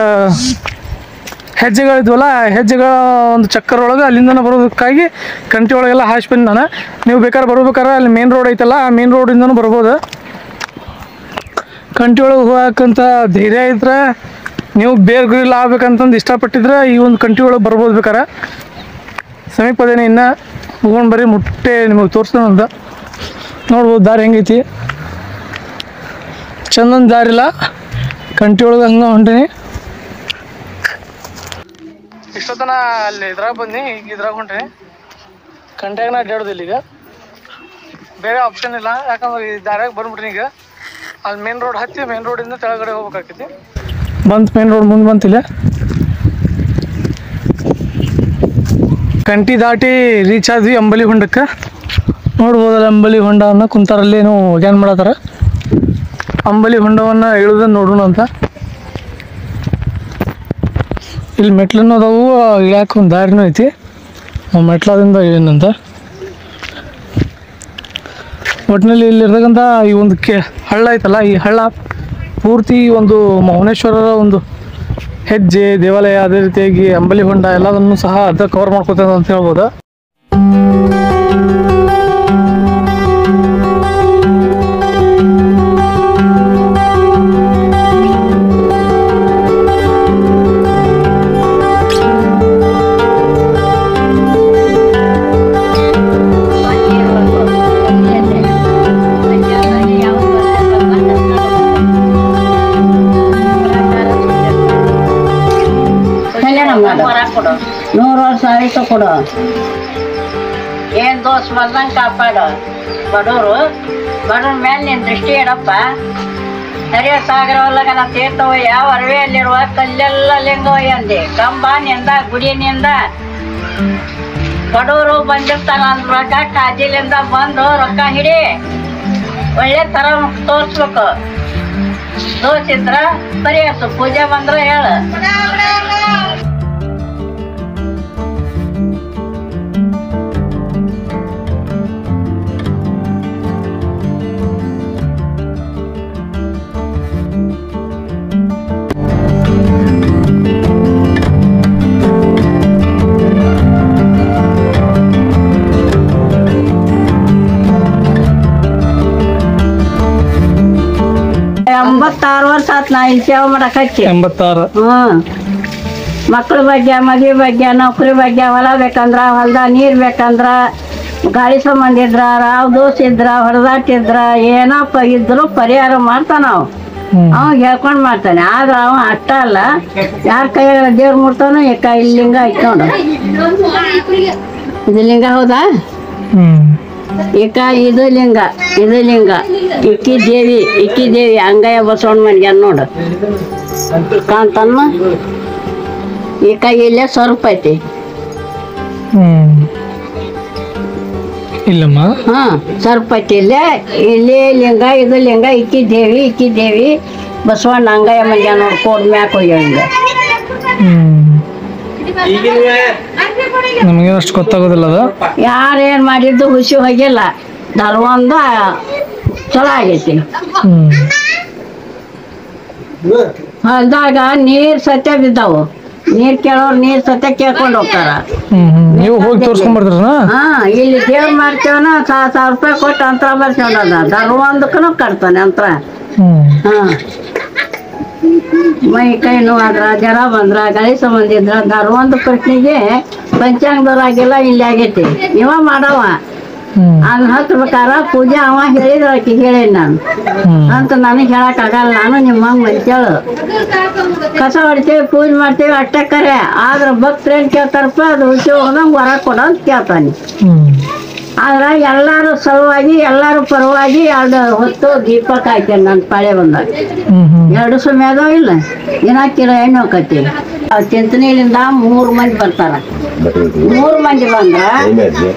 ಹೆಜ್ಜೆಗಳಿದ್ವಲ್ಲ, ಹೆಜ್ಜೆಗಳ ಒಂದು ಚಕ್ಕರ್ ಒಳಗೆ ಅಲ್ಲಿಂದ ಬರೋದಕ್ಕಾಗಿ ಕಂಟಿ ಒಳಗೆಲ್ಲ ಹಾಸಿ ಬನ್ನಿ ನಾನು. ನೀವು ಬೇಕಾದ್ರೆ ಬರ್ಬೇಕಾದ್ರೆ ಅಲ್ಲಿ ಮೇನ್ ರೋಡ್ ಐತಲ್ಲ, ಆ ಮೇನ್ ರೋಡಿಂದನೂ ಬರ್ಬೋದು. ಕಂಟಿ ಒಳಗೆ ಹೋಗಕ್ಕಂತ ಧೈರ್ಯ ಇದ್ರೆ, ನೀವು ಬೇರೆ ಗುರಿಲ್ಲ ಆಗ್ಬೇಕಂತಂದು ಇಷ್ಟಪಟ್ಟಿದ್ರೆ ಈ ಒಂದು ಕಂಟಿ ಒಳಗೆ ಬರ್ಬೋದು. ಬೇಕಾರೆ ಸಮೀಪದೇನೆ ಇನ್ನು ಹೋಗೋಣ ಬರ್ರಿ, ಮುಟ್ಟೆ ನಿಮಗೆ ತೋರಿಸ್ತಾನಂತ ನೋಡ್ಬೋದು. ದಾರಿ ಹೆಂಗೈತಿ, ಚಂದನ ದಾರಿ ಇಲ್ಲ, ಕಂಟಿ ಒಳಗೆ ಹಂಗೆ ಹೊಂಟೀನಿ. ಇಷ್ಟೊತ್ತನ ಅಲ್ಲಿ ಇದ್ರಾಗ ಬನ್ನಿ, ಈಗ ಇದ್ರಾಗ ಹೊಂಟೀನಿ. ಕಂಟ್ಯಾಗನ ಅಡ್ಡಾಡೋದಿಲ್ಲ ಈಗ, ಬೇರೆ ಆಪ್ಷನ್ ಇಲ್ಲ. ಯಾಕಂದ್ರೆ ಈ ದಾರ್ಯಾಗ ಬಂದ್ಬಿಟ್ರಿ. ಈಗ ಅಲ್ಲಿ ಮೇನ್ ರೋಡ್ ಹತ್ತಿ ಮೇನ್ ರೋಡಿಂದ ಕೆಳಗಡೆ ಹೋಗ್ಬೇಕಾಕೈತಿ. ಮೇನ್ ರೋಡ್ ಮುಂದೆ ಬಂತಿಲ್ಲ, ಕಂಟಿ ದಾಟಿ ರೀಚ್ ಆದ್ವಿ ಅಂಬಲಿ ಹೊಂಡಕ್ಕೆ. ನೋಡ್ಬೋದಲ್ಲ ಅಂಬಲಿ ಹೊಂಡವನ್ನು ಕುಂತಾರಲ್ಲೇನು ಏನು ಮಾಡತ್ತಾರ. ಅಂಬಲಿ ಹೊಂಡವನ್ನು ಇಳಿದನ್ನು ನೋಡೋಣ ಅಂತ. ಇಲ್ಲಿ ಮೆಟ್ಲನ್ನು ಅದಾವು, ಇಳ್ಯಾಕೆ ಒಂದು ದಾರಿನೂ ಐತಿ. ಮೆಟ್ಲದಿಂದ ಏನಂತ ಒಟ್ಟಿನಲ್ಲಿ ಇಲ್ಲಿರ್ತಕ್ಕಂಥ ಈ ಒಂದು ಹಳ್ಳ ಐತಲ್ಲ, ಈ ಹಳ್ಳ ಪೂರ್ತಿ ಒಂದು ಮೌನೇಶ್ವರರ ಒಂದು ಹೆಜ್ಜೆ ದೇವಾಲಯ, ಅದೇ ರೀತಿಯಾಗಿ ಅಂಬಲಿ ಹೊಂಡ ಎಲ್ಲದನ್ನು ಸಹ ಅದ ಕವರ್ ಮಾಡ್ಕೊತದ ಅಂತ ಹೇಳ್ಬೋದು. ನೂರು ವರ್ಷ ಆಯ್ತು ಕೊಡು, ಏನ್ ದೋಸ್ ಬಂದಂಗೆ ಕಾಪಾಡು. ಬಡವ್ರ ಮೇಲೆ ನಿನ್ ದೃಷ್ಟಿ ಇಡಪ್ಪ. ಹರಿಯ ಸಾಗರ ಒಳಗನ ತೀರ್ಥವಯ್ಯ, ಅರವೆಯಲ್ಲಿರುವ ಕಲ್ಲೆಲ್ಲ ಲಿಂಗವಯ್ಯ ಅಂದೆ. ಕಂಬ ನಿಂದ ಗುಡಿನಿಂದ ಬಡವರು ಬಂದಿರ್ತಾನ ಅಂದ್ರೊಳಗ ಕಾಜಿಲಿಂದ ಬಂದು ರೊಕ್ಕ ಹಿಡಿ, ಒಳ್ಳೆ ತರ ತೋರ್ಸ್ಬೇಕು. ತೋರ್ಸಿದ್ರ ಬರೀತು, ಪೂಜೆ ಬಂದ್ರ ಹೇಳು. 86 ವರ್ಷ ಆತ್ ನಾ ಇಲ್ಲಿ ಸೇವೆ ಮಾಡಕ್ ಹಚ್ಚಿ. 86. ಮಕ್ಳ ಬಗ್ಗೆ, ಮದ್ವೆ ಬಗ್ಗೆ, ನೌಕರಿ ಬಗ್ಗೆ, ಹೊಲ ಬೇಕಂದ್ರ ಹೊಲ್ದ ನೀರ್ ಬೇಕಂದ್ರ, ಗಾಳಿ ಸಂಬಂಧ ಇದ್ರ, ರಾವ್ ದೋಷ ಇದ್ರ, ಹೊಡೆದಾಟಿದ್ರ, ಏನಪ್ಪ ಇದ್ರು ಪರಿಹಾರ ಮಾಡ್ತಾನ ಅವ ಹೇಳ್ಕೊಂಡ್ ಮಾಡ್ತಾನೆ. ಆದ್ರ ಅವ ಅಷ್ಟ ಅಲ್ಲ, ಯಾರ ಕೈಯಾಗ ದೇವ್ರ ಮುಡ್ತಾನೋ ಇಲ್ಲಿ ಲಿಂಗ ಐತ್ ನೋಡು. ಇದು ಲಿಂಗ ಹೌದಾ? ಇದು ಲಿಂಗ, ಇದು ಲಿಂಗ. ಇಕ್ಕಿ ದೇವಿ ಅಂಗಯ್ಯ ಬಸವಣ್ಣ ಮನ್ಯಾನ ನೋಡು, ಕಾಂತಮ್ಮ. ಇಲ್ಲೇ ಸ್ವಲ್ಪ ಐತಿ. ಇಲ್ಲಮ್ಮ. ಸ್ವಲ್ಪ ಐತಿ ಇಲ್ಲೇ ಲಿಂಗ, ಇದು ಲಿಂಗ. ಇಕ್ಕಿ ದೇವಿ ಬಸವಣ್ಣ ಅಂಗಯ್ಯ ಮನ್ಯಾನ ನೋಡು, ಕೋಡ್ ಮ್ಯಾಕ್ ಹೋಗ್ಯಾವ ಹಿಂಗ. ನಮಗೆ ಅಷ್ಟು ಗೊತ್ತಾಗೋದಿಲ್ಲ ಅದು. ಯಾರೇನ್ ಮಾಡಿದ್ದು ಹುಸಿ ಹೋಗಿಲ್ಲ, ಧರ್ಮಂದ ಚಲೋ ಆಗೈತಿ. ಹೊಲ್ದಾಗ ನೀರ್ ಸತ್ಯ ಬಿದ್ದಾವು, ನೀರ್ ಕೇಳೋರು ನೀರ್ ಸತ್ಯ ಕೇಳ್ಕೊಂಡು ಹೋಗ್ತಾರ. ನೀವು ಹೋಗಿ ತೋರ್ಸ್ಕೊಂಡ್ ಬರ್ತೀರ? ಇಲ್ಲಿ ದೇವ್ರ ಮಾಡ್ತೇವನ 1000 ರೂಪಾಯಿ ಕೊಟ್ಟು ಅಂತರ ಬರ್ಸೋದ, ಧರ್ಮಂದಕ್ಕೂ ಕಟ್ತಾನೆ ಅಂತರ. ಮೈ ಕೈ ನೋವಾದ್ರ, ಜ್ವರ ಬಂದ್ರ, ಗಾಳಿ ಸಂಬಂಧ ಇದ್ರ, ಧರ್ಮಂದ ಪ್ರಶ್ನೆಗೆ ಪಂಚಾಂಗದವ್ರಾಗೆಲ್ಲ ಇಲ್ಲಿ ಆಗೈತಿ. ಇವ ಮಾಡವ ಅದನ್ನ ಹತ್ಬೇಕಾರ ಪೂಜೆ ಅವ ಹೇಳಿದ್ರ ಆಕಿ ಹೇಳೇನಿ ನಾನು ಅಂತ. ನನಗೆ ಹೇಳಕ್ ಆಗಲ್ಲ, ನಾನು ನಿಮ್ಮ ಮಂತೇಳು ಕಸ ಹೊಡಿತೇವಿ, ಪೂಜೆ ಮಾಡ್ತೇವಿ ಅಷ್ಟೇ ಕರೆ. ಆದ್ರ ಭಕ್ತರೇನ್ ಕೇಳ್ತಾರಪ್ಪ, ಅದು ಹುಸಿ ಹೋದಂಗ ಹೊರ ಕೊಡ ಅಂತ ಕೇಳ್ತಾನೆ. ಆದ್ರ ಎಲ್ಲಾರು ಸಲುವಾಗಿ, ಎಲ್ಲಾರು ಪರವಾಗಿ 2 ಹೊತ್ತು ದೀಪ ಕಾಯ್ತೇನೆ ನನ್ನ ಪಾಳೆ ಬಂದಾಗ. 2 ಸಮಯ ಅದಾವ ಇಲ್ಲ, ದಿನಕ್ಕಿರೋ ಎಣ್ಣೆ ಹೋಗತಿ. ಚಿಂತನೆಯಿಂದ 3 ಮಂದಿ ಬರ್ತಾರ. 3 ಮಂದಿ ಬಂದ್ರ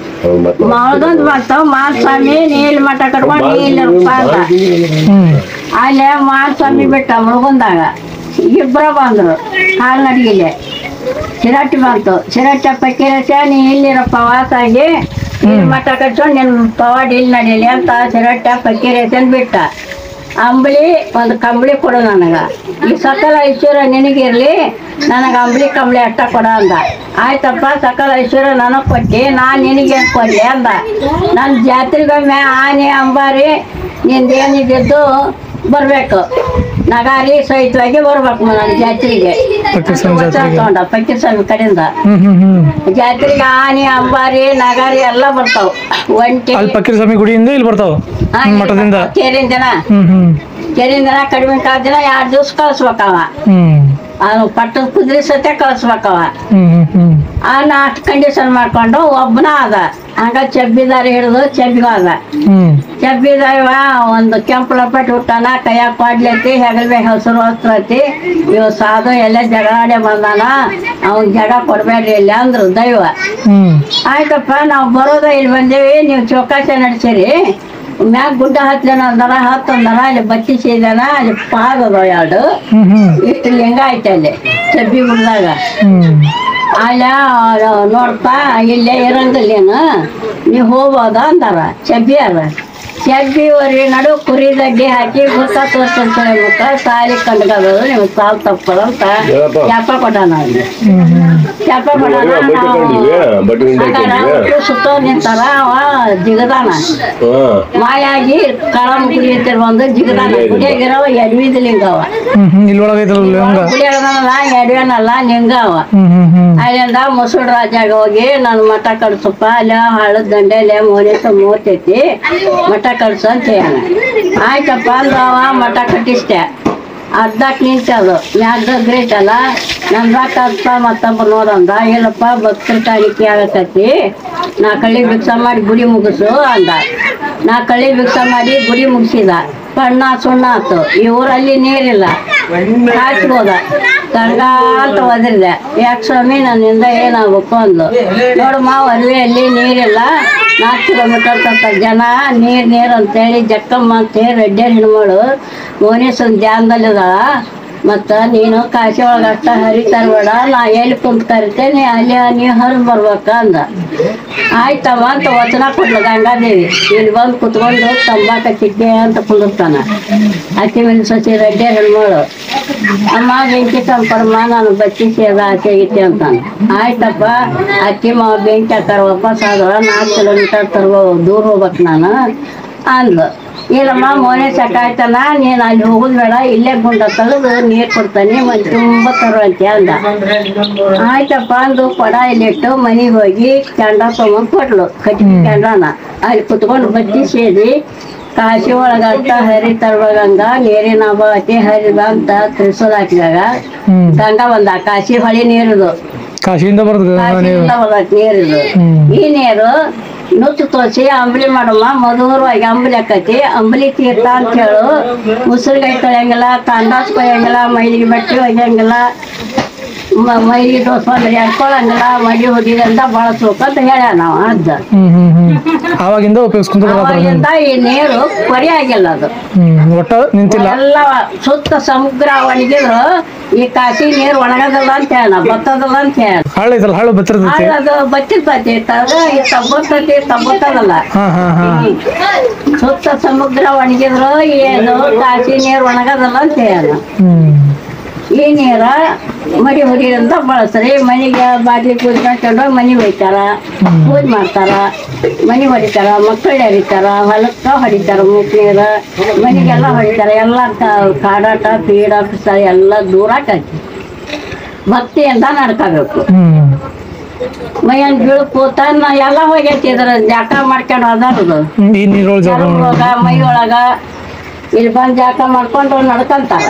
ಮಾವದೊಂದು ಬರ್ತಾವ. ಮಾಸ್ವಾಮಿ ನೀಲ್ ಮಠ ಕಟ್ಕೊಂಡು ನೀಲ್ ರೂಪಾಯಿ ಅಲ್ಲೇ ಮಾಸ್ವಾಮಿ ಬಿಟ್ಟ ಮುಳುಗುಂದಾಗ 2 ಬಂದ್ರು. ಕಾಲ್ ನಡಿಗಿಲೆ ಸಿರಟ್ಟಿ ಬಂತು. ಸಿರಟ್ಟ ಪಕ್ಕಿರಸ ನೀ ಇಲ್ಲಿರೋ ಪ್ರವಾಸಾಗಿ ನೀಲ್ ಮಠ ಕಟ್ಕೊಂಡು ನಿನ್ ಪವಾಡಿ ಇಲ್ಲಿ ನಡೀಲಿ ಅಂತ ಸಿರಟ್ಟ ಪಕ್ಕಿರಸನ್ ಬಿಟ್ಟ. ಅಂಬಳಿ ಒಂದು ಕಂಬಳಿ ಕೊಡು ನನಗ, ಈ ಸಕಲ ಐಶ್ವರ್ಯ ನಿನಗಿರ್ಲಿ, ನನಗೆ ಅಂಬಳಿ ಕಂಬಳಿ ಅಟ್ಟ ಕೊಡ ಅಂದ. ಆಯ್ತಪ್ಪ, ಸಕಲ ಐಶ್ವರ್ಯ ನನಗೆ ಕೊಟ್ಟಿ, ನಾನು ನಿನಗೇನು ಕೊಡ್ಲಿ ಅಂದ. ನನ್ನ ಜಾತ್ರೆಗೊಮ್ಮೆ ಆನೆ ಅಂಬಾರಿ ನಿಂದೇನಿದ್ದು ಬರ್ಬೇಕು, ನಗಾರಿ ಸಹಿತವಾಗಿ ಬರ್ಬೇಕು ನನ್ನ ಜಾತ್ರೆಗೆ. ತಗೊಂಡ ಪಕ್ಕೀರಸ್ವಾಮಿ ಕಡೆಯಿಂದ ಜಾತ್ರೆಗೆ ಆನೆ ಅಂಬಾರಿ ನಗಾರಿ ಎಲ್ಲ ಬರ್ತಾವ. ಒಂಟಿ ಪಕ್ಕೀರಸ್ವಾಮಿ ಗುಡಿಯಿಂದ ಇಲ್ಲಿ ಬರ್ತಾವ. ಕೆರಿಂದ ಕಡಿಮೆ ಕಾದಿನ 2 ದಿವ್ಸ ಕಳ್ಸ್ಬೇಕವ. ಅದು ಪಟ್ಟದ ಕುದುರೆ ಸತ್ಯ ಕಳ್ಸ್ಬೇಕವ. ಅಷ್ಟು ಕಂಡೀಷನ್ ಮಾಡ್ಕೊಂಡು ಒಬ್ಬನ ಅದ. ಹಂಗ ಚಬ್ಬಿದಾರಿ ಹಿಡಿದು ಚಬ್ಬಿಗ ಅದ. ಚಬ್ಬಿದಾವ ಒಂದು ಕೆಂಪು ಲಪಟ್ ಹುಟ್ಟಾನ, ಕೈಯಾಗ ಕೊಡ್ಲೈತಿ, ಹೆಗಲ್ ಬೇಕು ಹಸಿರು ವಸ್ತ್ರ ಐತಿ. ಇವ್ ಸಾಧು ಎಲ್ಲ ಜಗಾಡೆ ಬಂದಾನ, ಅವ್ನ್ ಜಗ ಕೊಡ್ಬೇಡ್ರಿ ಇಲ್ಲಿ ಅಂದ್ರು ದೈವ. ಆಯ್ತಪ್ಪ, ನಾವು ಬರೋದ ಇಲ್ಲಿ ಬಂದೇವಿ, ನೀವು ಚೌಕಾಸಿ ನಡೆಸಿರಿ. ಮ್ಯಾಗ ಗುಡ್ಡ 10 ಜನ ಅಂದಾರ, 10 ಅಂದಾರ. ಅಲ್ಲಿ ಬತ್ತಿಸಿದಾನ, ಅಲ್ಲಿ ಪಾದದ 2 ಇಷ್ಟು ಲಿಂಗ ಐತೆ ಅಲ್ಲಿ ಚಬ್ಬಿ ಗುಡ್ದಾಗ. ಅಲ್ಲ ನೋಡ್ಪ, ಇಲ್ಲೇ ಇರಂಗಿಲ್ಲೇನು, ನೀವು ಹೋಗ್ಬೋದ ಅಂದಾರ. ಚಬ್ಬಿ ಅದ. ಚಬ್ಬಿವರಿ ನಡು ಕುರಿ ದಡ್ಡಿ ಹಾಕಿ ಗುರ್ತ ತೋರ್ಸ್ಕೊಂತಾರೆ ಮುಖ ಸಾಲಿ ಕಂಡ್ಕೋದು ನಿಮ್ಗೆ ಸಾಲ್ ತಪ್ಪದಂತ ಚಾಪ ಕೊಡೋಣ. ಚಾಪ ಕೊಡೋಣ ಸುತ್ತ ನಿಂತಾರ. ಅವ ಜಿಗದಾನ, ಮಾಯಾಗಿ ಕಳಂ ಕುಡಿ ಬಂದು ಜಿಗದಾನ. ಗುಡಿಯಾಗಿರವ ಎಡ್ವಿದ ಲಿಂಗವ, ಗುಡಿಯಾಗನಲ್ಲ ಎಡ್ವೇನಲ್ಲ ಲಿಂಗವ. ಅಲ್ಲಿಂದ ಮುಸುಡ್ ರಾಜಾಗ ಹೋಗಿ ನಾನು ಮಠ ಕಡ್ಸಪ್ಪ, ಅಲ್ಲ ಹಳ್ಳದ ದಂಡೆಲೆ ಮೋನೇಶ ಮೂವತ್ತೈತಿ, ಮಠ ಕಡ್ಸು ಅಂತ ಹೇಳ. ಆಯ್ತಪ್ಪ ಅಂದ. ಅವ ಮಠ ಕಟ್ಟಿಸ್ತೆ. ಅರ್ಧಕ್ಕೆ ನಿಂತದು, ಮ್ಯಾಗ ಗ್ರೇಟ್ ಅಲ್ಲ. ನನ್ನ ಕಲ್ಪ ಮತ್ತೊಬ್ಬ ನೋಡಂದ. ಇಲ್ಲಪ್ಪ ಭಕ್ತರ ಕಾಣಿಕೆ ಆಗತೈತಿ, 4 ಕಳ್ಳಿ ಭಿಕ್ಷ ಮಾಡಿ ಗುಡಿ ಮುಗಿಸು ಅಂದ. 4 ಕಳ್ಳಿ ಭಿಕ್ಷ ಮಾಡಿ ಗುಡಿ ಮುಗಿಸಿದ. ಕಣ್ಣ ಸುಣ್ಣ ಆತು. ಈ ಊರಲ್ಲಿ ನೀರಿಲ್ಲ, ಕಾಯ್ಸ್ಬೋದ. ಗಂಗಾ ಅಂತ ಒದರಿದೆ. ಯಾಕೆ ಸ್ವಾಮಿ ನನ್ನಿಂದ ಏನಾಗ್ಬೇಕು ಅಂದ್ಲು. ನೋಡಮ್ಮ, ಒಲವೆಯಲ್ಲಿ ನೀರಿಲ್ಲ, 4 ಕಿಲೋಮೀಟರ್ ತಕ್ಕ ಜನ ನೀರ್ ಅಂತೇಳಿ ಜಕ್ಕಮ್ಮ ಅಂತೇಳಿ ರೆಡ್ಡಿಯರ್ ಹೆಣ್ಮಳು ಮೋನೇಶ್ವರನ ಧ್ಯಾನದಲ್ಲಿದಾಳ. ಮತ್ತು ನೀನು ಕಾಶಿ ಒಳಗೆ ಅಷ್ಟ ಹರಿತಾರಬೇಡ, ನಾ ಎಲ್ಲಿ ಕುಂತ ಕರಿತೇನೆ ಅಲ್ಲಿ ನೀವು ಹರಿದು ಬರ್ಬೇಕ ಅಂದ. ಆಯ್ತವ ಅಂತ ವಚನ ಕೊಡ್ಲು ಗಂಗಾದೇವಿ. ಇಲ್ಲಿ ಬಂದು ಕುತ್ಕೊಂಡು ತಂಬಾಕ ಚಿಡ್ಡೆ ಅಂತ ಕುಂದಿರ್ತಾನ. ಅಕ್ಕಿ ಮೇಲೆ ಸಸಿ ರೆಡ್ಡಿ ಹೆಣ್ಮಳು. ಅಮ್ಮ ಬೆಂಕಿ ತಂಪರಮ್ಮ, ನಾನು ಬಚ್ಚಿ ಸೇದ ಆಚೆ ಗೀಚೆ ಅಂತಾನ. ಆಯ್ತಪ್ಪ, ಅಕ್ಕಿ ಮಾವ ಬೆಂಕಿ ಹಾಕಾರ ವಾಪಸ್ ಆದ್ರ 4 ಕಿಲೋಮೀಟರ್ ದೂರ ಹೋಗ್ಬೇಕು ನಾನು. ಅಂದ್ಲು. ಏನಮ್ಮ ಮೊನೆ ಸೆಟ್ ಆಯ್ತಲ್ಲ, ನೀನು ಅಲ್ಲಿ ಹೋಗುದ್ ಬೇಡ, ಇಲ್ಲೇ ಗುಂಡ ತೆಗೆದು ನೀರು ಕೊಡ್ತಾನೆ, ಮನೆ ತುಂಬ ತರುವಂತೆ ಅಂದ. ಆಯ್ತಪ್ಪ ಅಂದು ಕೊಡ ಇಲ್ಲಿಟ್ಟು ಮನೆಗೆ ಹೋಗಿ ಕೆಂಡ ತೊಗೊಂಡು ಕೊಟ್ಲು, ಕಟ್ಟಿ ಕೆಂಡನ ಅಲ್ಲಿ ಕುತ್ಕೊಂಡು ಬತ್ತಿ ಸೇದಿ ಕಾಶಿ ಒಳಗಂತ ಹರಿ ತರುವಾಗಂಗ ನೀರಿನ ಅತಿ ಹರಿದ ಅಂತ ತಿಳಿಸೋದು ಹಾಕಿದಾಗ ಗಂಗಾ ಬಂದ. ಕಾಶಿ ಹೊಳಿ ನೀರಿದು, ಕಾಶಿಯಿಂದ ಬರ್ತದೆ ಕಾಶಿಯಿಂದ ಬರ್ತೈತಿ ನೀರಿದು. ಈ ನೀರು ನುಚ್ಚು ತೋರಿಸಿ ಅಂಬಲಿ ಮಾಡಮ್ಮ, ಮಧುರವಾಗಿ ಅಂಬಲಿ ಆಕತಿ. ಅಂಬಲಿ ತೀರ್ಥ ಅಂತ ಹೇಳು. ಮುಸುರುಗೈ ತೊಳೆಯಂಗಿಲ್ಲ, ಕಾಂಡಾಸ್ ಕೊಯ್ಯಂಗಿಲ್ಲ, ಮೈಲಿಗೆ ಬಟ್ಟೆ ಒಯ್ಯಂಗಿಲ್ಲ, ಮೈಲಿಗೆ ದೋಸ ಬಂದ್ರೆ ಎಡ್ಕೊಳಂಗಿಲ್ಲ, ಮಡಿ ಹೊಡಿದಂತ ಬಳಸ್ಬೇಕಂತ ಹೇಳ್ಯ ನಾವು ಅಜ್ಜ. ಆವಾಗಿಂದ ಉಪಯೋಗಿಸ್ಕೊಂತ ಅವಾಗಿಂದ ಈ ನೀರು ಕೊರಿ ಆಗಿಲ್ಲ, ಅದು ಒಟ್ಟ ನಿಂತಿಲ್ಲ. ಎಲ್ಲ ಸುತ್ತ ಸಮುದ್ರ ಒಣಗಿದ್ರು ಈ ಕಾಶಿ ನೀರು ಒಣಗದಲ್ಲ ಅಂತ ಹೇಳ, ಬತ್ತದಲ್ಲ ಅಂತ ಹೇಳ. ಹಾಳು ಐತಲ್ಲ, ಹಾಳು ಬತ್ತಿರ್ತೈತಿ. ಅದು ಬತ್ತಿರ್ತೈತಿ, ತಬ್ಬತ್ತೈತಿ, ತಬ್ಬತ್ತದಲ್ಲ. ಸುತ್ತ ಸಮುದ್ರ ಒಣಗಿದ್ರು ಏನು ಕಾಶಿ ನೀರು ಒಣಗದಲ್ಲ ಅಂತ ಹೇಳ. ಈ ನೀರ ಮಡಿ ಹೊಡಿಯೋದಂತ ಬಳಸ್ರಿ. ಮನೆಗೆ ಬಾಗಿಲು ಕೂತ್ಕೊಂಡು ಮನೆ ಒಯ್ತಾರ, ಪೂಜೆ ಮಾಡ್ತಾರ, ಮನೆ ಹೊಡಿತಾರ, ಮಕ್ಕಳು ಹರಿತಾರ, ಹೊಲಕ್ಕ ಹೊಡಿತಾರ, ಮೂಕ್ ನೀರು ಮನೆಗೆಲ್ಲ ಹೊಡಿತಾರ. ಎಲ್ಲ ಕಾಡಾಟ ಪೀಡ ಪಿಸ ಎಲ್ಲ ದೂರ ಆಕತಿ. ಭಕ್ತಿಯಿಂದ ನಡ್ಕೋಬೇಕು. ಮೈಯನ್ ಬೀಳು ತನ್ನ ಎಲ್ಲ ಹೋಗೈತಿ. ಇದ್ರ ಜಾಕ ಮಾಡ್ಕೊಂಡು ಅದಾರದು ಒಳಗ ಮೈ ಒಳಗ ಇಲ್ಲಿ ಬಂದು ಜಾಕ ಮಾಡ್ಕೊಂಡು ನಡ್ಕೊಂತಾರ.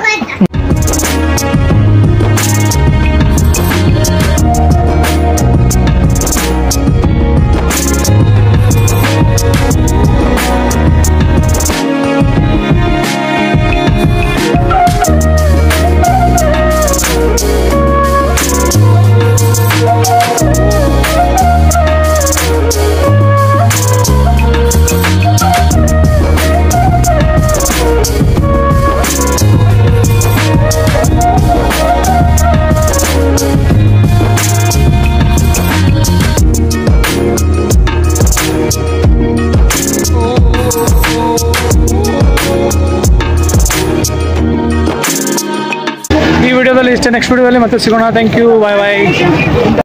ಈ ವಿಡಿಯೋದಲ್ಲಿ ಇಷ್ಟೇ. ನೆಕ್ಸ್ಟ್ ವಿಡಿಯೋದಲ್ಲಿ ಮತ್ತೆ ಸಿಗೋಣ. Thank you, bye bye.